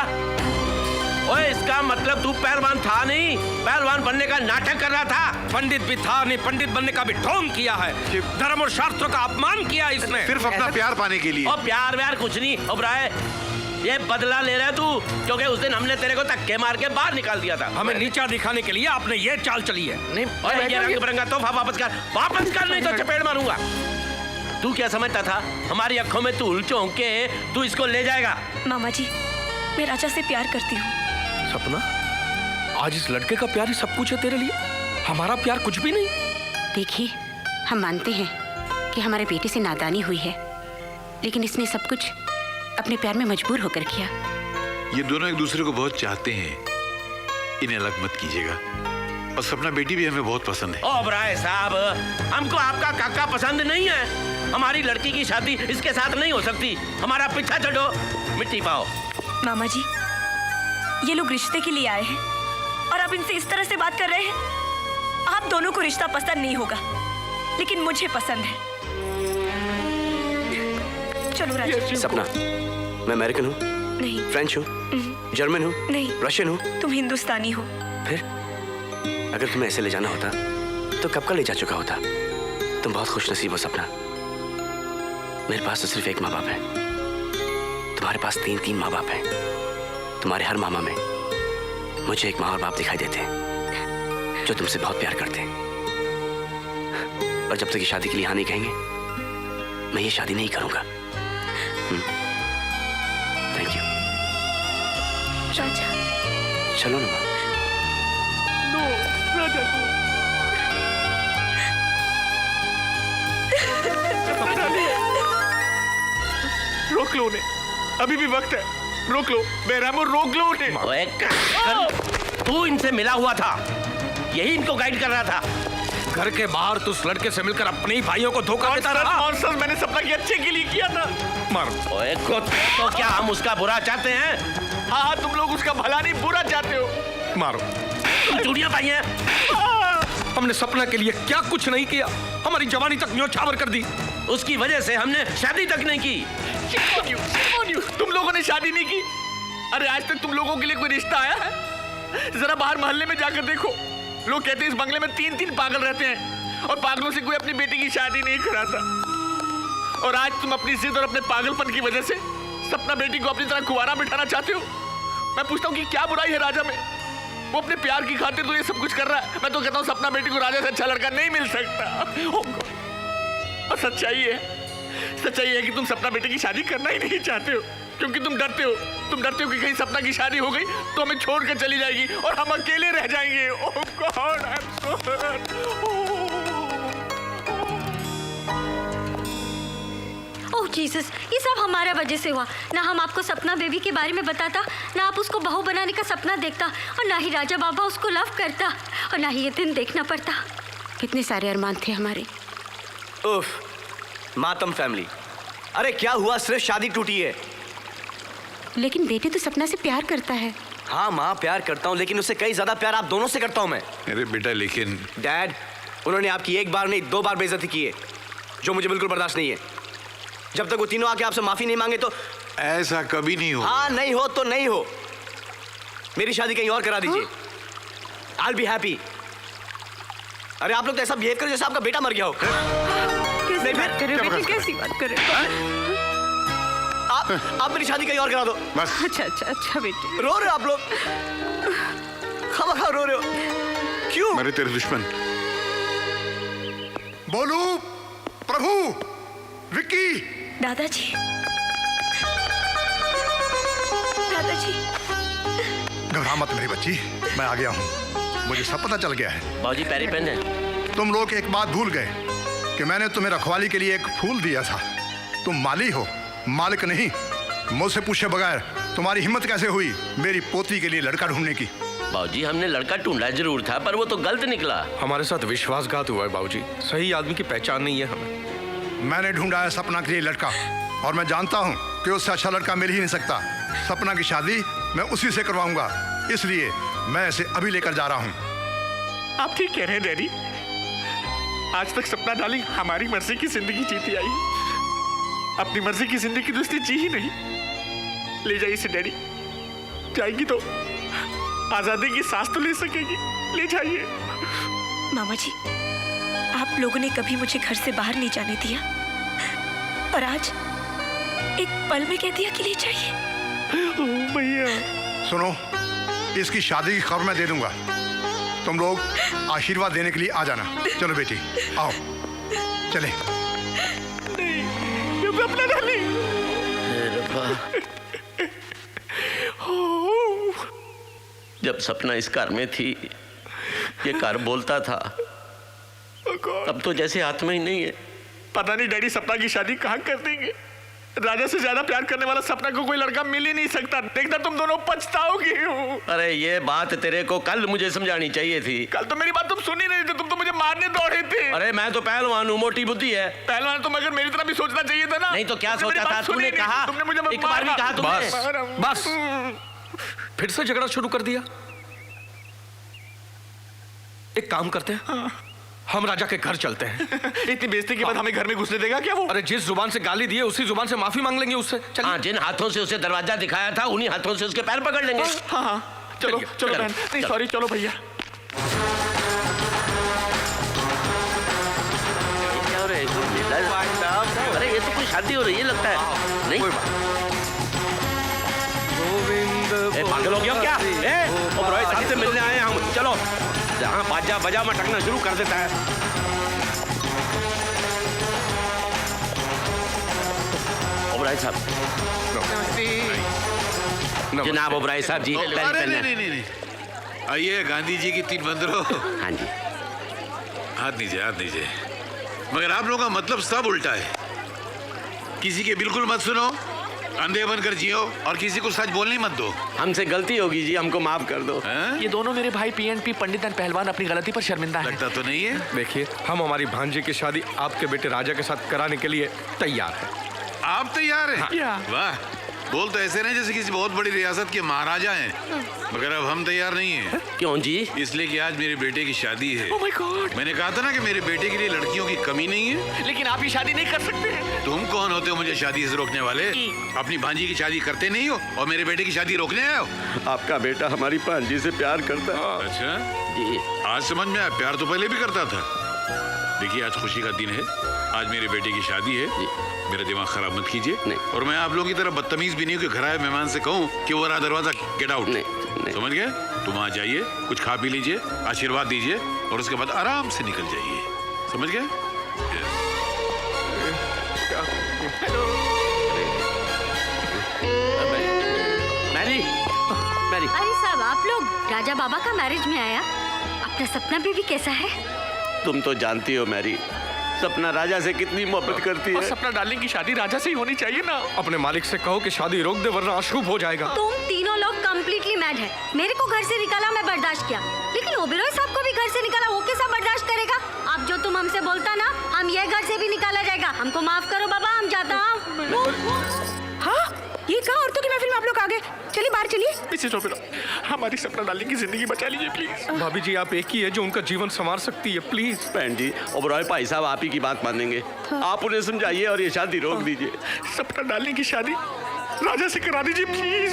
ओए, इसका मतलब तू पहलवान था नहीं, पहलवान बनने का नाटक कर रहा था। पंडित भी था नहीं, पंडित बनने का भी ढोंग किया है, धर्म और शास्त्रों का अपमान किया इसने, सिर्फ अपना प्यार पाने के लिए। और प्यार व्यार कुछ नहीं ओबराय, ये बदला ले रहा है तू, क्योंकि उस दिन हमने तेरे को धक्के मार के बाहर निकाल दिया था। हमें नीचा दिखाने के लिए आपने ये चाल चली है। नहीं, ये रंग बिरंगा तोहफा वापस कर नहीं तो चपेट मारूंगा। तू क्या समझता था हमारी आंखों में तू उलझों के तू इसको ले जाएगा? मामा जी, मैं राजा से प्यार करती हूँ। सपना, आज इस लड़के का प्यार ही सब कुछ है तेरे लिए, हमारा प्यार कुछ भी नहीं। देखिए, हम मानते हैं कि हमारे बेटे से नादानी हुई है, लेकिन इसने सब कुछ अपने प्यार में मजबूर होकर किया। ये दोनों एक दूसरे को बहुत चाहते हैं, इन्हें अलग मत कीजिएगा। और सपना बेटी भी हमें बहुत पसंद है। ओबराय साहब, हमको आपका काका पसंद नहीं है। हमारी लड़की की शादी इसके साथ नहीं हो सकती। हमारा पीछा छोड़ो, मिट्टी पाओ। मामा जी, ये लोग रिश्ते के लिए आए हैं और आप इनसे इस तरह से बात कर रहे हैं। आप दोनों को रिश्ता पसंद नहीं होगा, लेकिन मुझे पसंद है। चलो राजा। सपना, मैं अमेरिकन हूँ नहीं, फ्रेंच हूँ, जर्मन हूँ नहीं, रशियन हूँ। तुम हिंदुस्तानी हो। फिर अगर तुम्हें ऐसे ले जाना होता तो कब का ले जा चुका होता। तुम बहुत खुशनसीब हो सपना। मेरे पास तो सिर्फ एक माँ बाप है, तुम्हारे पास 3-3 माँ बाप हैं। तुम्हारे हर मामा में मुझे एक माँ और बाप दिखाई देते हैं जो तुमसे बहुत प्यार करते हैं। और जब तक ये शादी के लिए हाँ नहीं कहेंगे, मैं ये शादी नहीं करूंगा। Thank you. राजा, चलो ना। नो राजा, रोक लो उन्हें, अभी भी वक्त है। रोक लो बेरामो, रोक लो उन्हें। तू इनसे मिला हुआ था, यही इनको गाइड कर रहा था। घर के बाहर तू उस लड़के से मिलकर अपने ही भाइयों को धोखा देता रहा। और सर, मैंने सपना के अच्छे के लिए किया था। मार। ओए, तो क्या हम उसका बुरा चाहते हैं? हाँ हाँ, तुम लोग उसका भला नहीं बुरा चाहते हो। मारो। चूड़ियां पाई हैं। हमने सपना के लिए क्या कुछ नहीं किया, हमारी जवानी तक न्योछावर कर दी। उसकी वजह से हमने शादी तक नहीं की। तुम लोगों ने शादी नहीं की? अरे आज तक तुम लोगों के लिए कोई रिश्ता आया है? जरा बाहर मोहल्ले में जाकर देखो, लोग कहते हैं इस बंगले में 3-3 पागल रहते हैं और पागलों से कोई अपनी बेटी की शादी नहीं कराता। और आज तुम अपनी जिद और अपने पागलपन की वजह से सपना बेटी को अपनी तरह कुंवारा बिठाना चाहते हो। मैं पूछता हूँ कि क्या बुराई है राजा में? वो अपने प्यार की खातिर तो ये सब कुछ कर रहा है। मैं तो कहता हूँ सपना बेटी को राजा से अच्छा लड़का नहीं मिल सकता। और सच्चाई है कि तुम सपना बेटे की शादी करना ही नहीं चाहते हो, क्योंकि तुम डरते हो कि कहीं सपना की शादी हो गई तो हमें छोड़कर चली जाएगी और हम अकेले रह जाएंगे। Oh god, I am so hurt. Oh Jesus, ये सब हमारा वजह से हुआ। ना हम आपको सपना बेबी के बारे में बताता, ना आप उसको बहू बनाने का सपना देखता, और ना ही राजा बाबा उसको लव करता, और ना ही ये दिन देखना पड़ता। कितने सारे अरमान थे हमारे। उफ, मातम फैमिली। अरे क्या हुआ, सिर्फ शादी टूटी है। लेकिन बेटे तो सपना से प्यार करता है। हाँ माँ, प्यार करता हूँ, लेकिन उससे कई ज्यादा प्यार आप दोनों से करता हूँ मैं। अरे बेटा, लेकिन डैड, उन्होंने आपकी एक बार नहीं 2 बार बेइज्जती की है, जो मुझे बिल्कुल बर्दाश्त नहीं है। जब तक वो तीनों आके आपसे माफी नहीं मांगे तो। ऐसा कभी नहीं हो। हाँ, नहीं हो तो नहीं हो। मेरी शादी कहीं और करा दीजिए। I'll be happy। अरे आप लोग तो ऐसा बिहेव करो जैसे आपका बेटा मर गया हो। कैसी बात कर रहे हो? आप मेरी शादी कहीं और करा दो बस। अच्छा बेटे। रो रहे हो आप लोग? खामखा रो रहे हो क्यों? मेरे तेरे दुश्मन। बोलू, प्रभु, विक्की। दादाजी, दादाजी। घबरा मत मेरी बच्ची, मैं आ गया हूँ। मुझे सब पता चल गया है। बाबूजी पैरी पेन है। तुम लोग एक बात भूल गए कि मैंने तुम्हें रखवाली के लिए एक फूल दिया था। तुम माली हो, मालिक नहीं। मुझसे पूछे बगैर तुम्हारी हिम्मत कैसे हुई मेरी पोती के लिए लड़का ढूंढने की? बाबूजी, हमने लड़का ढूंढा जरूर था, पर वो तो गलत निकला। हमारे साथ विश्वासघात हुआ है बाबूजी, सही आदमी की पहचान नहीं है हमें। मैंने ढूंढा है सपना के लिए लड़का, और मैं जानता हूँ कि उससे अच्छा लड़का मिल ही नहीं सकता। सपना की शादी मैं उसी से करवाऊंगा, इसलिए मैं इसे अभी लेकर जा रहा हूँ। आप ठीक कह रहे हैं डैडी। आज तक सपना डार्लिंग हमारी मर्जी की जिंदगी जीती आई, अपनी मर्जी की जिंदगी तो उसने जी ही नहीं। ले जाइए इसे डैडी, जाएगी तो आजादी की सांस तो ले सकेगी। ले जाइए। मामा जी, आप लोगों ने कभी मुझे घर से बाहर नहीं जाने दिया, और आज एक पल में कह दिया कि ले जाइए। भैया सुनो, इसकी शादी की खबर मैं दे दूंगा, तुम लोग आशीर्वाद देने के लिए आ जाना। चलो बेटी आओ, चले। अपना डाली। जब सपना इस कार में थी, ये कार बोलता था, अब तो जैसे हाथ में ही नहीं है। पता नहीं डैडी सपना की शादी कहाँ कर देंगे। राजा से ज्यादा प्यार करने वाला सपना को कोई लड़का मिल ही नहीं सकता। देखना तुम दोनों पछताओगे। अरे ये बात तेरे को कल मुझे समझानी चाहिए थी। कल तो मेरी बात तुम सुन ही नहीं थे, तुम तो मुझे मारने दौड़े थे। अरे मैं तो पहलवान हूँ, मोटी बुद्धि है। पहलवान तो मगर मेरी तरह भी सोचना चाहिए था ना। नहीं तो क्या सोचा था? तूने कहा, तुमने मुझे एक बार भी कहा तुमने। बस फिर से झगड़ा शुरू कर दिया। एक काम करते हैं, हम राजा के घर चलते हैं। इतनी बेइज्जती के बाद हमें घर में घुसने देगा क्या वो? अरे जिस जुबान से गाली दी है उसी जुबान से माफी मांग लेंगे उससे। चलिए। हाँ, जिन हाथों से उसे दरवाजा दिखाया था उन्हीं हाथों से उसके पैर पकड़ लेंगे। हाँ हाँ, चलो चलो बहन। नहीं सॉरी, चलो भैया। क्या हो रहा है? अरे ये तो कोई शादी हो रही है लगता है। नहीं पागल हो गया क्या? ओबरॉय साहब से मिलने आए हम। चलो, जहाँ बाजा बजा मटकना शुरू कर देता है। ओबरॉय साहब। जनाब ओबरॉय साहब जी। अरे नहीं, आइए गांधी जी की 3 बंदरों। हाँ जी, हाथ दीजिए। मगर आप लोगों का मतलब सब उल्टा है। किसी के बिल्कुल मत सुनो, अंधे बनकर जियो, और किसी को सच बोलने मत दो। हमसे गलती होगी जी, हमको माफ कर दो। ये दोनों मेरे भाई पीएनपी पंडित एंड पहलवान अपनी गलती पर शर्मिंदा हैं। लगता तो नहीं है। देखिए, हम हमारी भांजी की शादी आपके बेटे राजा के साथ कराने के लिए तैयार हैं। आप तैयार हैं? हाँ। वाह, बोल तो ऐसे नहीं जैसे किसी बहुत बड़ी रियासत के महाराजा हैं। मगर अब हम तैयार नहीं हैं। क्यों जी? इसलिए कि आज मेरे बेटे की शादी है। Oh my God! मैंने कहा था ना कि मेरे बेटे के लिए लड़कियों की कमी नहीं है। लेकिन आप ये शादी नहीं कर सकते। तुम कौन होते हो मुझे शादी से रोकने वाले? अपनी भांजी की शादी करते नहीं हो और मेरे बेटे की शादी रोकने आए हो। आपका बेटा हमारी भांजी से प्यार करता है। अच्छा जी, आज समझ में आया। प्यार तो पहले भी करता था। देखिए, आज खुशी का दिन है, आज मेरे बेटे की शादी है। मेरा दिमाग खराब मत कीजिए। और मैं आप लोगों की तरह बदतमीज भी नहीं हूँ कि घर आए मेहमान से कहूँ कि वो रहा दरवाजा, गेट आउट। समझ गए? तुम आ जाइए, कुछ खा पी लीजिए, आशीर्वाद दीजिए और उसके बाद आराम से निकल जाइए। समझ गए? मैरी। अरे साहब, आप लोग राजा बाबा का मैरिज में आया। अपना सपना बेबी कैसा है? तुम तो जानती हो मैरी, सपना राजा से कितनी मोहब्बत करती है। और सपना डार्लिंग की शादी राजा से ही होनी चाहिए ना। अपने मालिक से कहो कि शादी रोक दे, वरना अशुभ हो जाएगा। तुम तीनों लोग कम्प्लीटली मैड है। मेरे को घर से निकाला, मैं बर्दाश्त किया, लेकिन ओबेरॉय साहब को भी घर से निकाला, वो कैसा बर्दाश्त करेगा? अब जो तुम हमसे बोलता ना, हम ये घर से भी निकाला जाएगा। हमको माफ करो बाबा, हम जाता हूँ। हाँ, ये कहाँ औरतों की महफिल में आप लोग आ गए? चलिए बाहर चलिए। मिसेस ओबेरॉय, हमारी सपना डार्लिंग की जिंदगी बचा लीजिए प्लीज। भाभी जी, आप एक ही है जो उनका जीवन संवार सकती है। प्लीज। बहन जी, ओबरॉय भाई साहब आप ही की बात मानेंगे। आप उन्हें समझाइए और ये शादी रोक दीजिए। सपना डार्लिंग की शादी राजा से करा दीजिए प्लीज।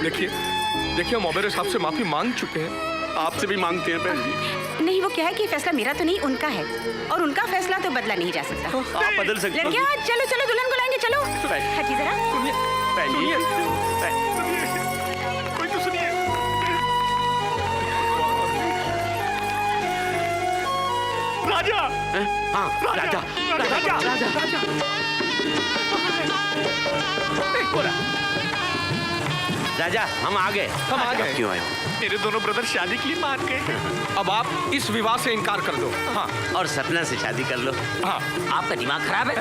देखिए, हम ओबेरॉय साहब से माफी मांग चुके हैं। आपसे भी मांगते हैं बहन जी। नहीं, वो क्या है कि फैसला मेरा तो नहीं, उनका है, और उनका फैसला तो बदला नहीं जा सकता। आप बदल सकते हो। लड़कियां, चलो चलो, दुल्हन को लाएंगे, चलो। हटी जरा। बहन जी, कोई तो सुनिए। राजा। हाँ, राजा। राजा, हम आ गए। क्यों आए? मेरे दोनों ब्रदर शादी के लिए मान गए। अब आप इस विवाह से इनकार कर दो। हाँ, और सपना से शादी कर लो। हाँ। आपका दिमाग खराब है?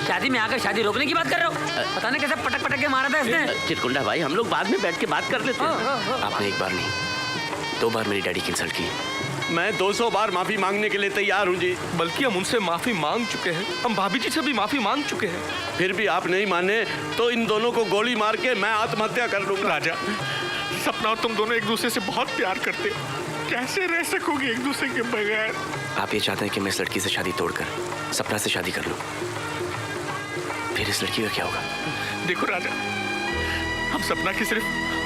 शादी में आकर शादी रोकने की बात कर रहे हो? पता नहीं कैसे पटक पटक के मारा था इसने। चिरकुंडा भाई, हम लोग बाद में बैठ के बात कर लेते हैं। आपने एक बार नहीं 2 बार मेरी डैडी की इंसल्ट की। मैं 200 बार माफी मांगने के लिए तैयार हूँ जी। बल्कि हम उनसे माफी मांग चुके हैं, हम भाभी जी से भी माफी मांग चुके हैं। फिर भी आप नहीं माने तो इन दोनों को गोली मार के मैं आत्महत्या कर लूंगा। राजा, सपना और तुम दोनों एक दूसरे से बहुत प्यार करते हो, कैसे रह सकोगे एक दूसरे के बगैर? आप ये चाहते हैं कि मैं इस लड़की से शादी तोड़कर सपना से शादी कर लूं? फिर इस लड़की का क्या होगा? देखो राजा, हम सपना के सिर्फ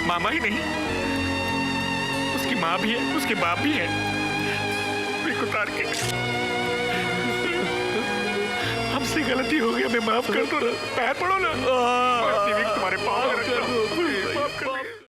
मामा ही नहीं, उसकी माँ भी है, उसके बाप भी है। देखो तारके, हमसे गलती हो गई, हमें माफ कर दो ना, पैर पड़ो ना, तुम्हारे पाँव रखता हूं, माफ कर